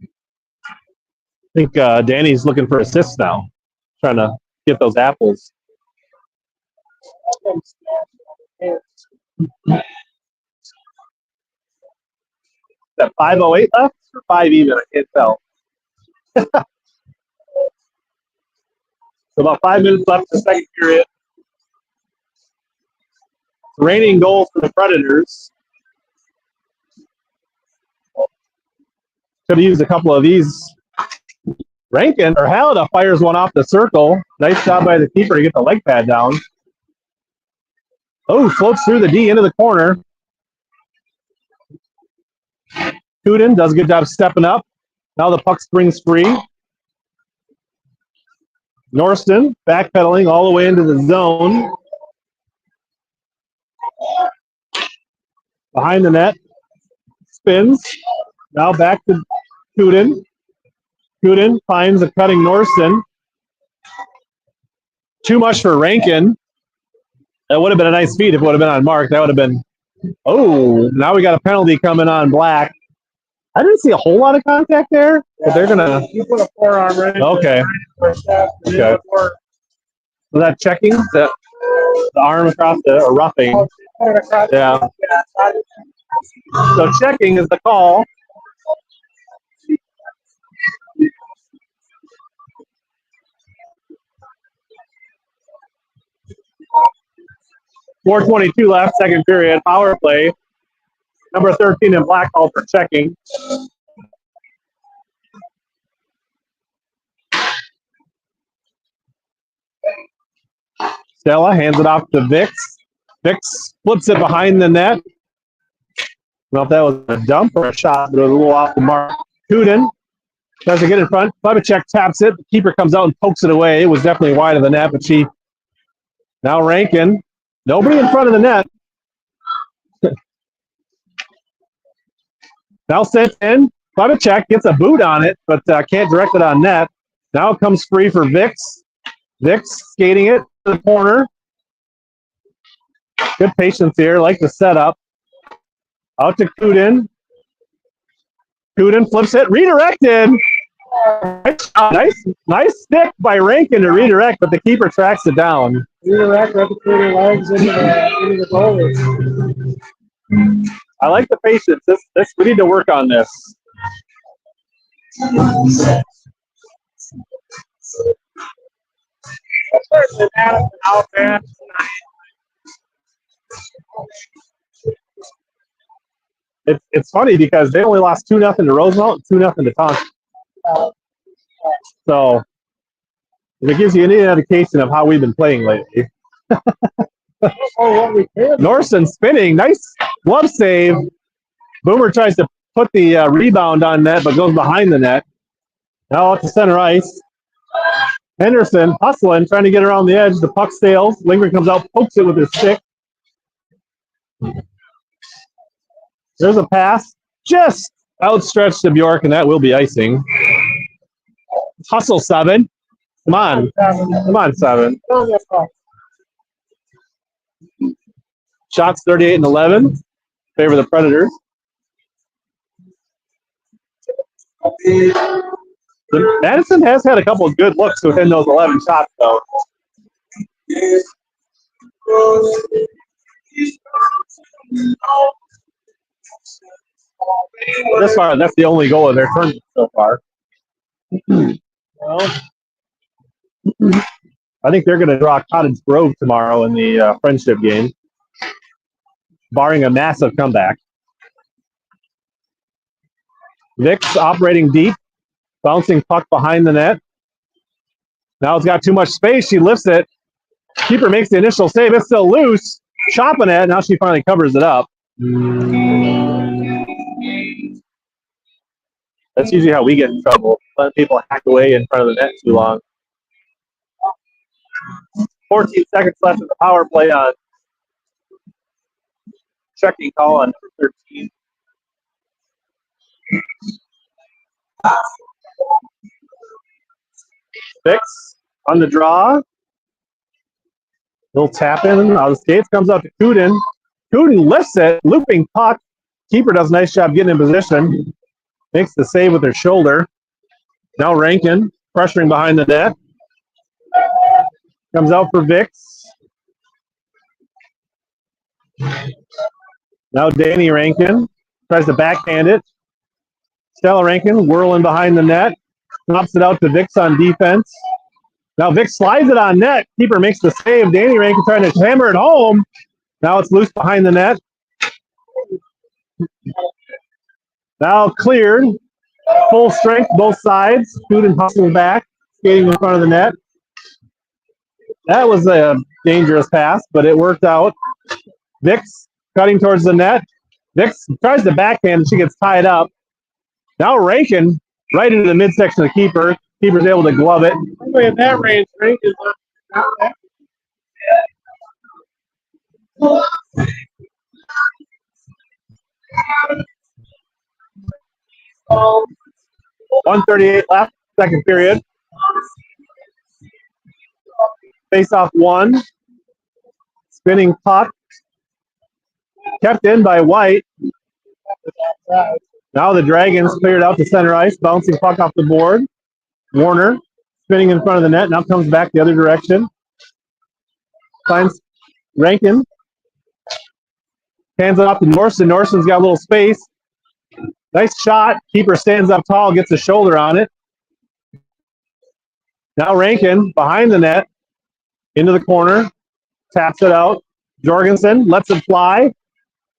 I think Danny's looking for assists now, trying to get those apples. That 5:08 left or 5 even? I can't tell. So about 5 minutes left in the second period. Raining goals for the Predators. Could have used a couple of these. Rankin or Halida fires one off the circle. Nice job by the keeper to get the leg pad down. Oh, floats through the D into the corner. Kuden does a good job stepping up. Now the puck springs free. Norston backpedaling all the way into the zone. Behind the net. Spins. Now back to Kuden. Kuden finds a cutting Norston. Too much for Rankin. That would have been a nice feed if it would have been on Mark. That would have been... Oh, now we got a penalty coming on Black. I didn't see a whole lot of contact there, but they're going to... You put a forearm right. Okay. Okay. Was that checking? The arm across the... or roughing? Yeah. So checking is the call. .422 left, second period. Power play. Number 13 in Black called for checking. Stella hands it off to Vix. Vix flips it behind the net. I don't know if that was a dump or a shot, but it was a little off the mark. Kuden tries to get in front. Klebacek taps it. The keeper comes out and pokes it away. It was definitely wide of the net, but she... Now Rankin. Nobody in front of the net. Now sent in. Klebacek gets a boot on it, but can't direct it on net. Now it comes free for Vix. Vix skating it to the corner. Good patience here. Like the setup. Out to Kuden. Kuden flips it. Redirected. Nice stick by Rankin to redirect, but the keeper tracks it down. Redirect, right between your legs into the goalie. I like the patience. This we need to work on this. Especially Madison out there. It's funny because they only lost 2-0 to Roosevelt and 2-0 to Taunton. So it gives you any indication of how we've been playing lately. Norson spinning, nice glove save. Boomer tries to put the rebound on net, but goes behind the net. Now out to center ice. Henderson hustling, trying to get around the edge. The puck sails. Lindgren comes out, pokes it with his stick. There's a pass, just outstretched to Bjork, and that will be icing. Hustle 7. Come on. Come on, 7. Shots 38 and 11. Favor the Predators. Madison has had a couple of good looks within those 11 shots, though. This far, that's the only goal of their tournament so far. Well, I think they're going to draw Cottage Grove tomorrow in the friendship game, barring a massive comeback. Vicks operating deep, bouncing puck behind the net. Now it's got too much space. She lifts it. Keeper makes the initial save. It's still loose. Chopping it. Now she finally covers it up. That's usually how we get in trouble. Letting people hack away in front of the net too long. 14 seconds left in the power play on checking call on 13. Fix on the draw. Little tap in out of the skates. Comes up to Kuden. Kuden lifts it. Looping puck. Keeper does a nice job getting in position. Makes the save with her shoulder. Now Rankin pressuring behind the net. Comes out for Vicks. Now Danny Rankin tries to backhand it. Stella Rankin whirling behind the net. Drops it out to Vicks on defense. Now Vicks slides it on net. Keeper makes the save. Danny Rankin trying to hammer it home. Now it's loose behind the net. Now cleared. Full strength, both sides. Kuden hustling back, skating in front of the net. That was a dangerous pass, but it worked out. Vicks cutting towards the net. Vicks tries to backhand, and she gets tied up. Now Rankin right into the midsection of the keeper. Keeper's able to glove it. At that range, Rankin is not that. 1:38 left, second period. Face off one. Spinning puck. Kept in by White. Now the Dragons cleared out to center ice. Bouncing puck off the board. Warner spinning in front of the net. Now comes back the other direction. Finds Rankin. Hands it off to Norson. Norson's got a little space. Nice shot. Keeper stands up tall, gets a shoulder on it. Now Rankin behind the net. Into the corner. Taps it out. Jorgensen lets it fly.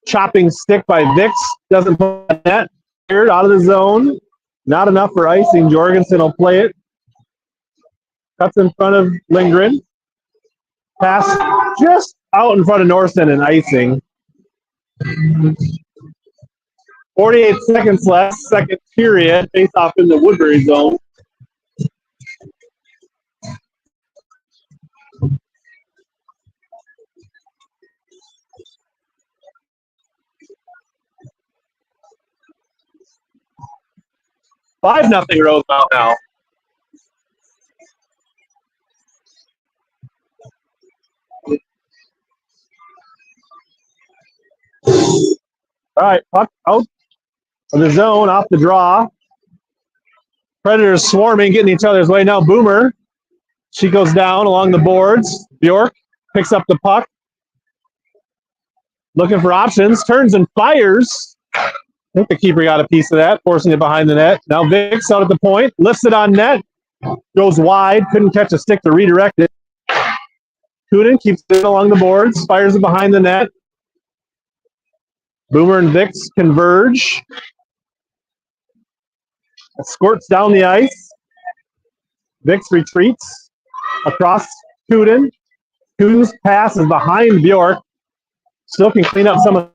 Chopping stick by Vicks. Doesn't put the net. Cleared out of the zone. Not enough for icing. Jorgensen will play it. Cuts in front of Lindgren. Pass just out in front of Norson and icing. 48 seconds left, second period. Face off in the Woodbury zone. Five nothing Rosemount now. All right, puck out of the zone, off the draw. Predators swarming, getting each other's way. Now Boomer, she goes down along the boards. Bjork picks up the puck. Looking for options, turns and fires. I think the keeper got a piece of that, forcing it behind the net. Now Vicks out at the point, lifts it on net. Goes wide, couldn't catch a stick to redirect it. Kuden keeps it along the boards, fires it behind the net. Boomer and Vicks converge. Squirts down the ice. Vicks retreats across Kuden. Kuden's pass is behind Bjork. Still can clean up some of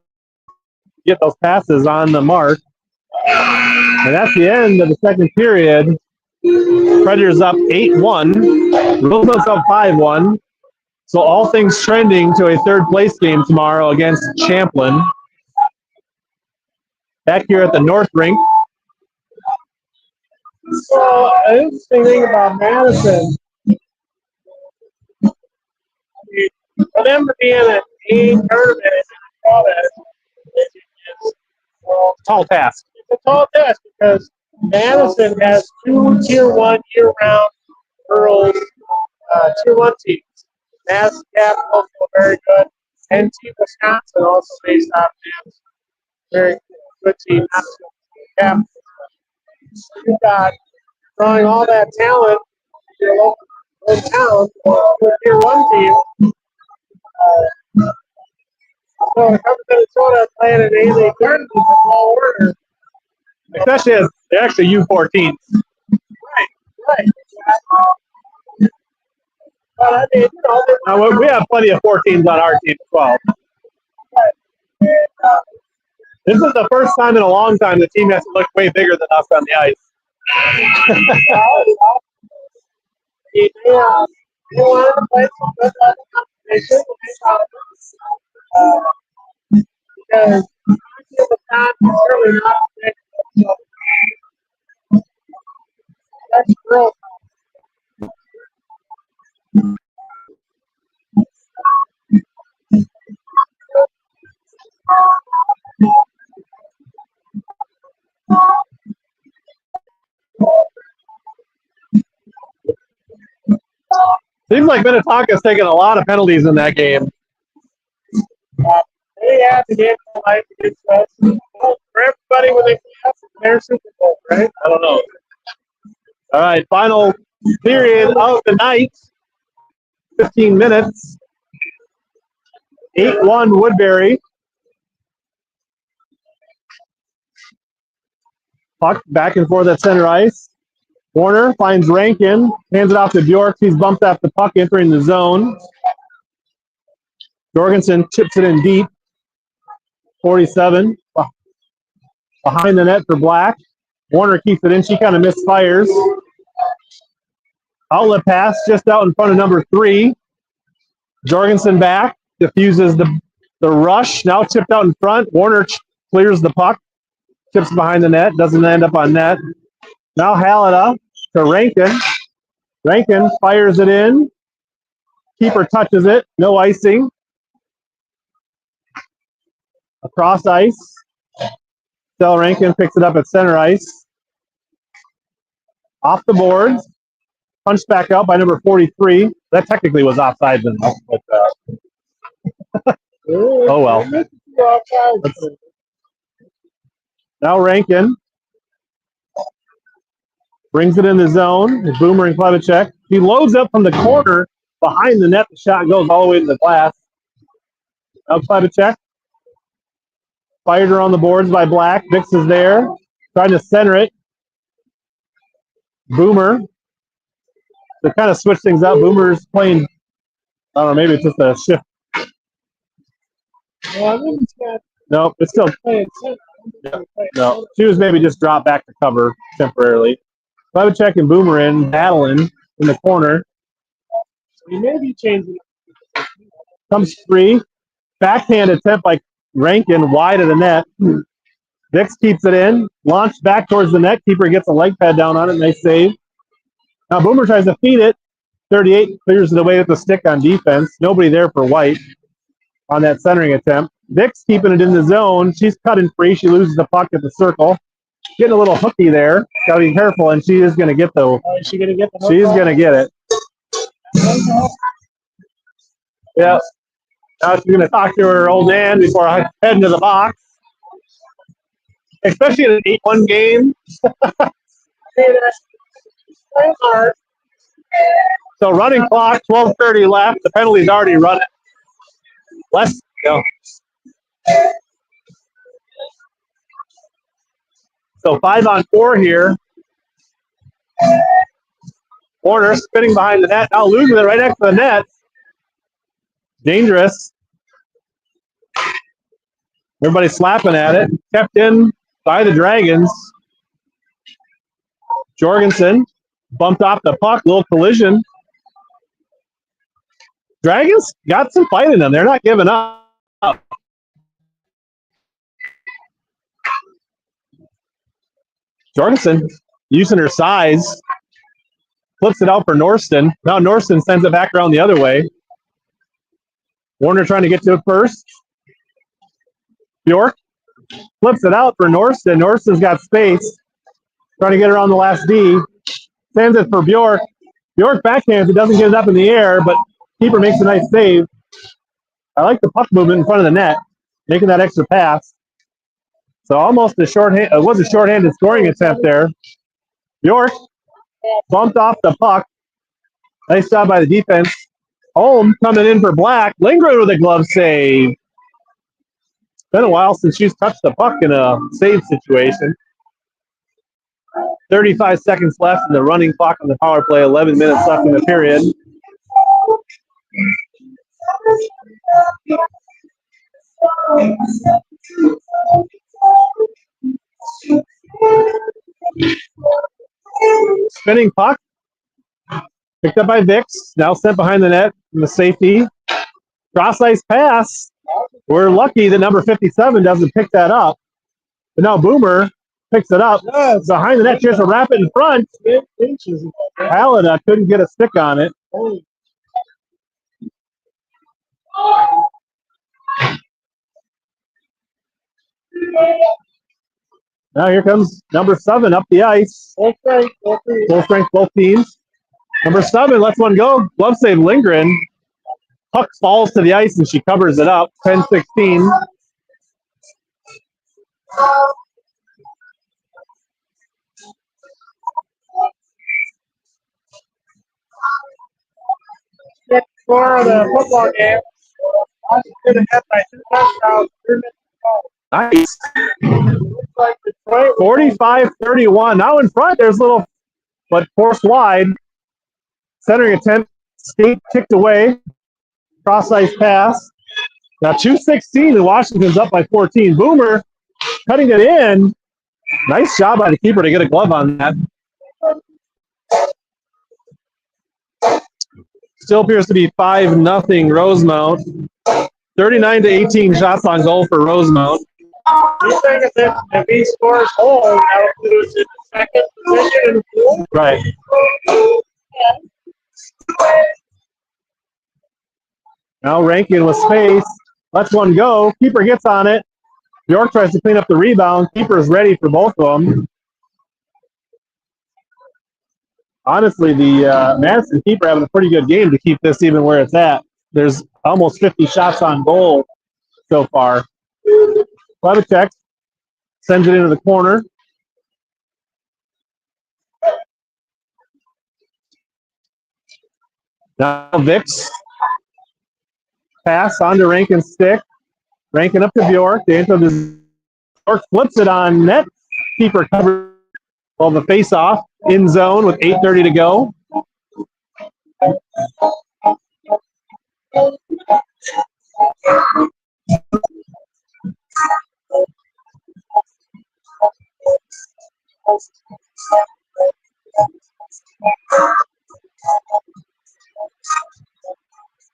get those passes on the mark. And that's the end of the second period. Predators up 8-1. Roosevelt's up 5-1. So all things trending to a third place game tomorrow against Champlin. Back here at the North Rink. So, an interesting thing about Madison, for them to be in an A tournament, Tall task. it's a tall task because Madison has two Tier 1 year-round girls, Tier 1 teams. Madison Capital feel very good, and Team Wisconsin also based off Madison. Very good team. Madison Capital. You've got drawing all that talent to your local town with your one team. So to come to Minnesota playing an A-League tournament is a tall order. Especially as they're actually U14s. Right. But I mean, you know, Now, we have plenty of 14s on our team as well. This is the first time in a long time the team has to look way bigger than us on the ice. you wanted to play some good level competition. Because the time is really not big. That's real. Seems like Minnetonka's taking a lot of penalties in that game. They have to get life against us. Well, for everybody when they play their Super Bowl, right? I don't know. All right, final period of the night. 15 minutes. 8-1 Woodbury. Puck back and forth at center ice. Warner finds Rankin, hands it off to Bjork. He's bumped off the puck entering the zone. Jorgensen chips it in deep. 47. Behind the net for Black. Warner keeps it in. She kind of misfires. Outlet pass just out in front of number 3. Jorgensen back. Diffuses the rush. Now tipped out in front. Warner clears the puck. Tips behind the net. Doesn't end up on net. Now Halida to Rankin. Rankin fires it in. Keeper touches it. No icing. Across ice. Del Rankin picks it up at center ice. Off the boards. Punched back out by number 43. That technically was offside then. But, oh well. Now Rankin brings it in the zone. Boomer and Klevicek. He loads up from the corner behind the net. The shot goes all the way to the glass. Now Klevicek. Fired around the boards by Black. Vix is there. Trying to center it. Boomer. They kind of switch things up. Boomer's playing, I don't know, maybe it's just a shift. No, it's still. No, she was maybe just dropped back to cover temporarily. Klevicek and Boomer in, battling in the corner. We may be changing. Comes free. Backhand attempt by Rankin wide of the net. Vix keeps it in. Launched back towards the net. Keeper gets a leg pad down on it. Nice save. Now Boomer tries to feed it. 38 clears it away with the stick on defense. Nobody there for White on that centering attempt. Vix keeping it in the zone. She's cutting free. She loses the puck at the circle. Getting a little hooky there. Got to be careful, and she is going to get the. Is she going to get the hook? She's going to get it. Yeah. Now she's going to talk to her old man before I head into the box. Especially in an 8-1 game. So running clock, 12:30 left. The penalty's already running. Less, So 5-on-4 here. Warner spinning behind the net. Now losing it right next to the net. Dangerous. Everybody slapping at it. Kept in by the Dragons. Jorgensen bumped off the puck. Little collision. Dragons got some fight in them. They're not giving up. Jorgensen using her size. Flips it out for Norston. Now Norston sends it back around the other way. Warner trying to get to it first. Bjork flips it out for Norston. Norston's got space. Trying to get around the last D. Sends it for Bjork. Bjork backhands it. Doesn't get it up in the air, but keeper makes a nice save. I like the puck movement in front of the net. Making that extra pass. So almost a shorthand. It was a shorthanded scoring attempt there. Bjork Bumped off the puck. Nice job by the defense. Holm coming in for Black. Lindgren with a glove save. Been a while since she's touched the puck in a save situation. 35 seconds left in the running clock on the power play. 11 minutes left in the period. Spinning puck. Picked up by Vix. Now sent behind the net in the safety. Cross ice pass. We're lucky that number 57 doesn't pick that up. But now Boomer picks it up. Behind the net, just a wrap it in front. Halida couldn't get a stick on it. Now here comes number 7 up the ice. Full strength, both teams. Number 7 lets one go. Glove save Lindgren. Puck falls to the ice and she covers it up. 10-16. Fifth score of the football game. Washington ahead by 2 touchdowns. 3 minutes to go. Nice. Looks like Detroit 45-31. Now in front, there's a little, but forced wide. Centering attempt. Skate kicked away. Cross ice pass. Now 2:16 and Washington's up by 14. Boomer cutting it in. Nice job by the keeper to get a glove on that. Still appears to be 5-0 Rosemount. 39-18 shots on goal for Rosemount. He's saying if he scores home, that would lose his second position in the pool. Right. Now Rankin with space. Lets one go. Keeper gets on it. York tries to clean up the rebound. Keeper is ready for both of them. Honestly, the Madison keeper having a pretty good game to keep this even where it's at. There's almost 50 shots on goal so far. Levichek sends it into the corner. Now Vix. Pass onto Rankin's stick. Rankin up to Bjork. Bjork flips it on net. Keeper covers the face-off in zone with 8:30 to go.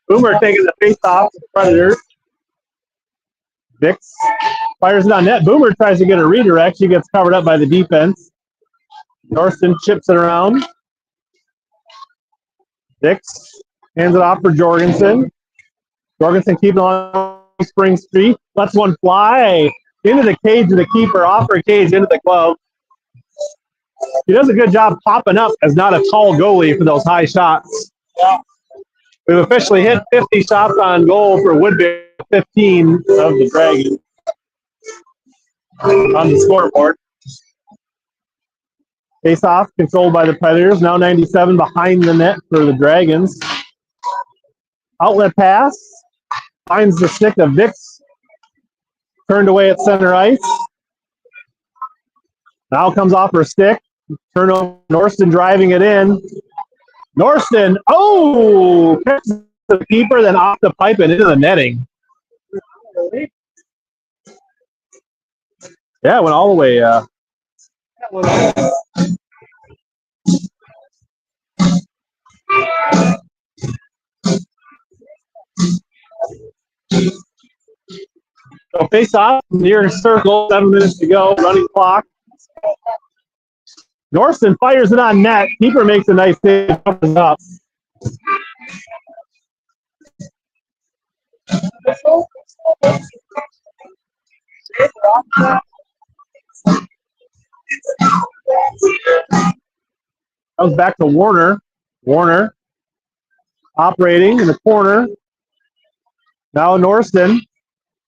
Boomer taking the face-off with the Predators. Vix fires it on net. Boomer tries to get a redirect. She gets covered up by the defense. Norston chips it around. Vix hands it off for Jorgensen. Jorgensen keeping on Spring Street. Lets one fly into the cage of the keeper, off her cage, into the glove. He does a good job popping up as not a tall goalie for those high shots. We've officially hit 50 shots on goal for Woodbury, 15 of the Dragons on the scoreboard. Face-off controlled by the Predators. Now 97 behind the net for the Dragons. Outlet pass. Finds the stick of Vix. Turned away at center ice. Now comes off her stick. Turnover. Norston driving it in. Norston, catches the keeper, then off the pipe and into the netting. Yeah, it went all the way. So face off, near circle, 7 minutes to go, running clock. Norston fires it on net. Keeper makes a nice save, covers up. Comes back to Warner. Warner operating in the corner. Now Norston.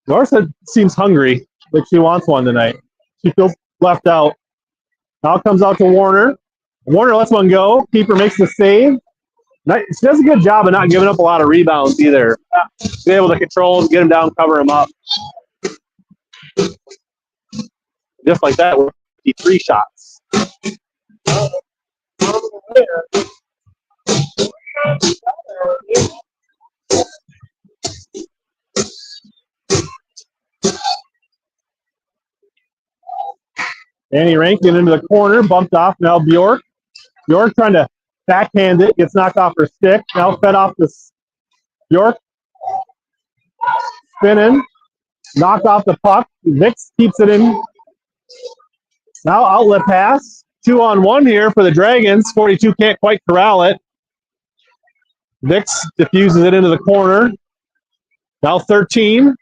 Norston seems hungry, like she wants one tonight. She feels left out. Now comes out to Warner. Warner lets one go. Keeper makes the save. She does a good job of not giving up a lot of rebounds either. Being able to control them, get them down, cover them up. Just like that, we're 53 shots. Annie Rankin into the corner, bumped off. Now Bjork. Bjork trying to backhand it, gets knocked off her stick. Now fed off this Bjork. Spinning. Knocked off the puck. Vix keeps it in. Now outlet pass. 2-on-1 here for the Dragons. 42 can't quite corral it. Vix diffuses it into the corner. Now 13.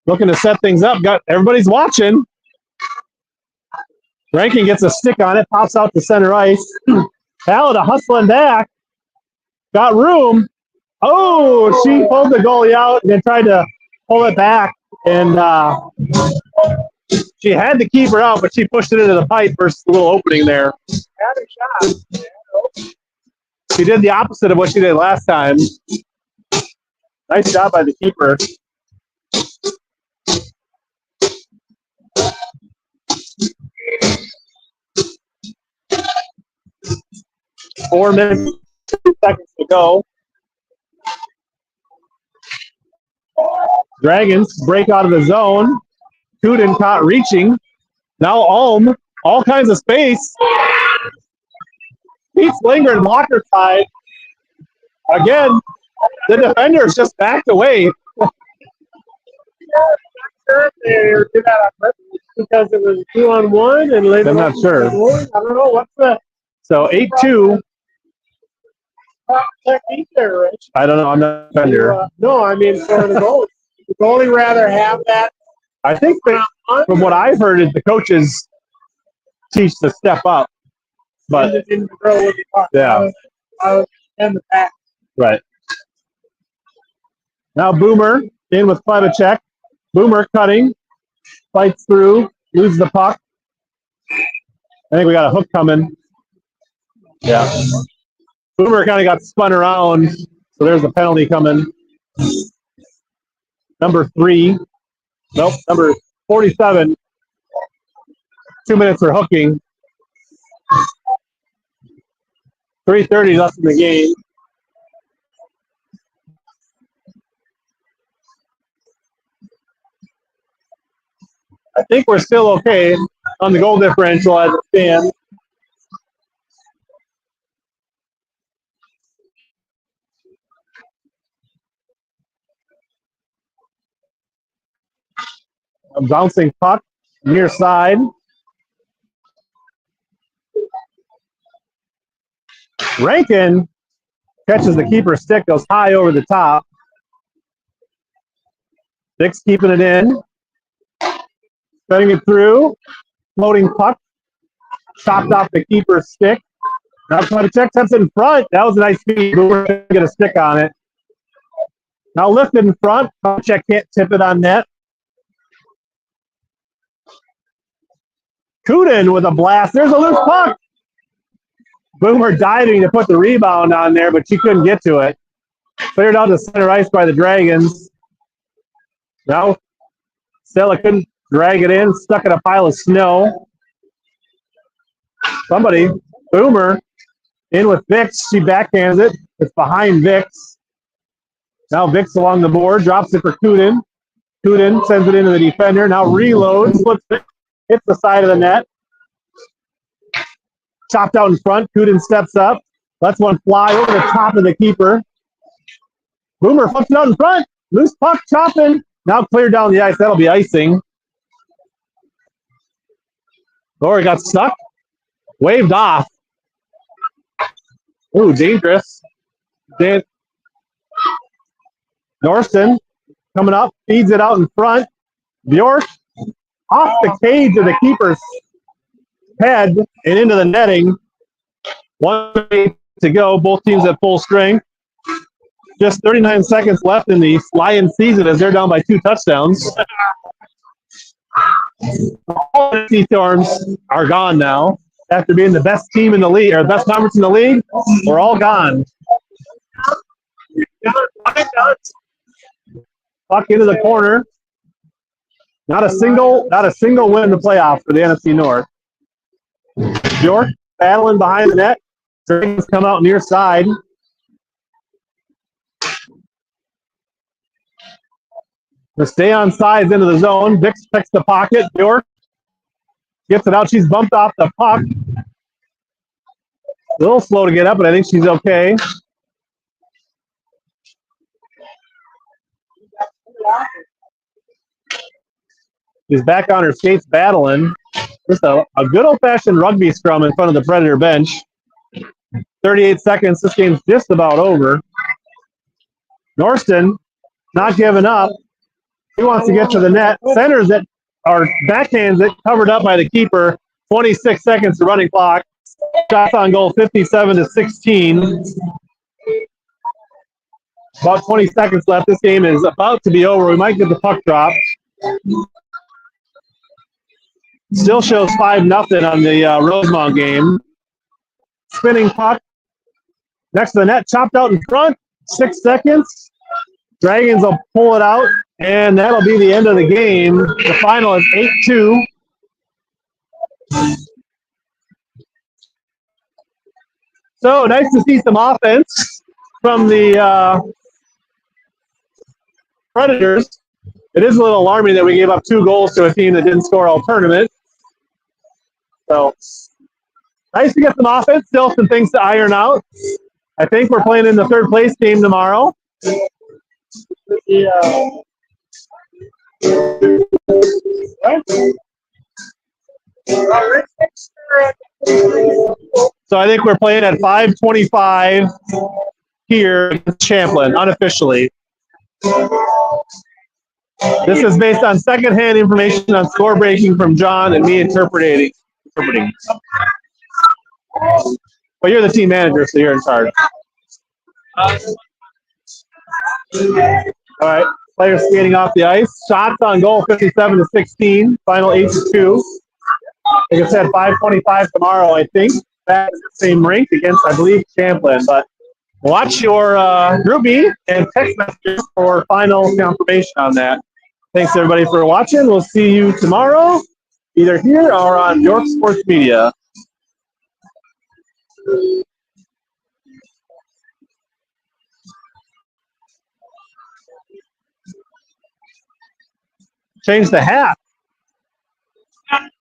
Looking to set things up. Everybody's watching. Rankin gets a stick on it, pops out to center ice. Halida hustling back. Got room. Oh, she pulled the goalie out and then tried to pull it back. And she had to keep her out, but she pushed it into the pipe versus the little opening there. She did the opposite of what she did last time. Nice job by the keeper. Four minutes, 2 seconds to go. Dragons break out of the zone. Kuden caught reaching. Now Ulm, all kinds of space. Keeps lingering blocker side. Again, the defenders just backed away. Because it was 2-on-1 and later I'm not sure. I don't know what's the So 8-2. technique there, Rich. I don't know. I'm not a defender. No, I mean for the goalie. The goalie rather have that. I think that from what I've heard is the coaches teach to step up. But in the drill with the puck. Yeah. I was in the back. right. Now Boomer in with Klebacek. Boomer cutting. Fights through. Loses the puck. I think we got a hook coming. Yeah. Boomer kind of got spun around, so there's a penalty coming. Number 3. Nope, number 47. 2 minutes for hooking. 3:30 left in the game. I think we're still okay on the goal differential as it stands. A bouncing puck near side. Rankin catches the keeper's stick, goes high over the top. Dick's keeping it in. Setting it through. Floating puck. Chopped off the keeper's stick. Now Klebacek steps in front. That was a nice feed. We're going to get a stick on it. Now lifted in front. Klebacek can't tip it on net. Kuden with a blast. There's a loose puck. Boomer diving to put the rebound on there, but she couldn't get to it. Cleared out to center ice by the Dragons. Now Stella couldn't drag it in. Stuck in a pile of snow. Somebody, Boomer, in with Vix. She backhands it. It's behind Vix. Now Vix along the board. Drops it for Kuden. Kuden sends it into the defender. Now reloads. Flips it. Hits the side of the net. Chopped out in front. Kuden steps up. Lets one fly over the top of the keeper. Boomer flips it out in front. Loose puck chopping. Now cleared down the ice. That'll be icing. Lori got stuck. Waved off. Ooh, dangerous. Norston coming up. Feeds it out in front. Bjork off the cage of the keeper's head and into the netting. 1 minute to go. Both teams at full strength. Just 39 seconds left in the Lion season as they're down by 2 touchdowns. All the Sea Storms are gone now after being the best team in the league, or the best conference in the league, we're all gone. Puck into the corner. Not a single win in the playoffs for the NFC North. York battling behind the net. Dragons come out near side. To stay on sides into the zone. Vix picks the pocket. York gets it out. She's bumped off the puck. A little slow to get up, but I think she's okay. She's back on her skates battling. Just a good old-fashioned rugby scrum in front of the Predator bench. 38 seconds. This game's just about over. Norston not giving up. He wants to get to the net. Centers it, or backhands it, covered up by the keeper. 26 seconds to running clock. Shots on goal, 57-16. About 20 seconds left. This game is about to be over. We might get the puck drop. Still shows 5-0 on the Rosemont game. Spinning puck. Next to the net, chopped out in front. 6 seconds. Dragons will pull it out, and that'll be the end of the game. The final is 8-2. So nice to see some offense from the Predators. It is a little alarming that we gave up 2 goals to a team that didn't score all tournament. So nice to get some offense. Still some things to iron out. I think we're playing in the third place game tomorrow. Yeah. So I think we're playing at 5:25 here in Champlin, unofficially. This is based on secondhand information on score breaking from John and me interpreting. Well, you're the team manager, so you're in charge. All right, players skating off the ice. Shots on goal, 57-16. Final 8-2. Like I said, 5:25 tomorrow, I think. That is the same rink against, I believe, Champlin. But watch your Group E and text messages for final confirmation on that. Thanks, everybody, for watching. We'll see you tomorrow, either here or on York Sports Media. Change the hat.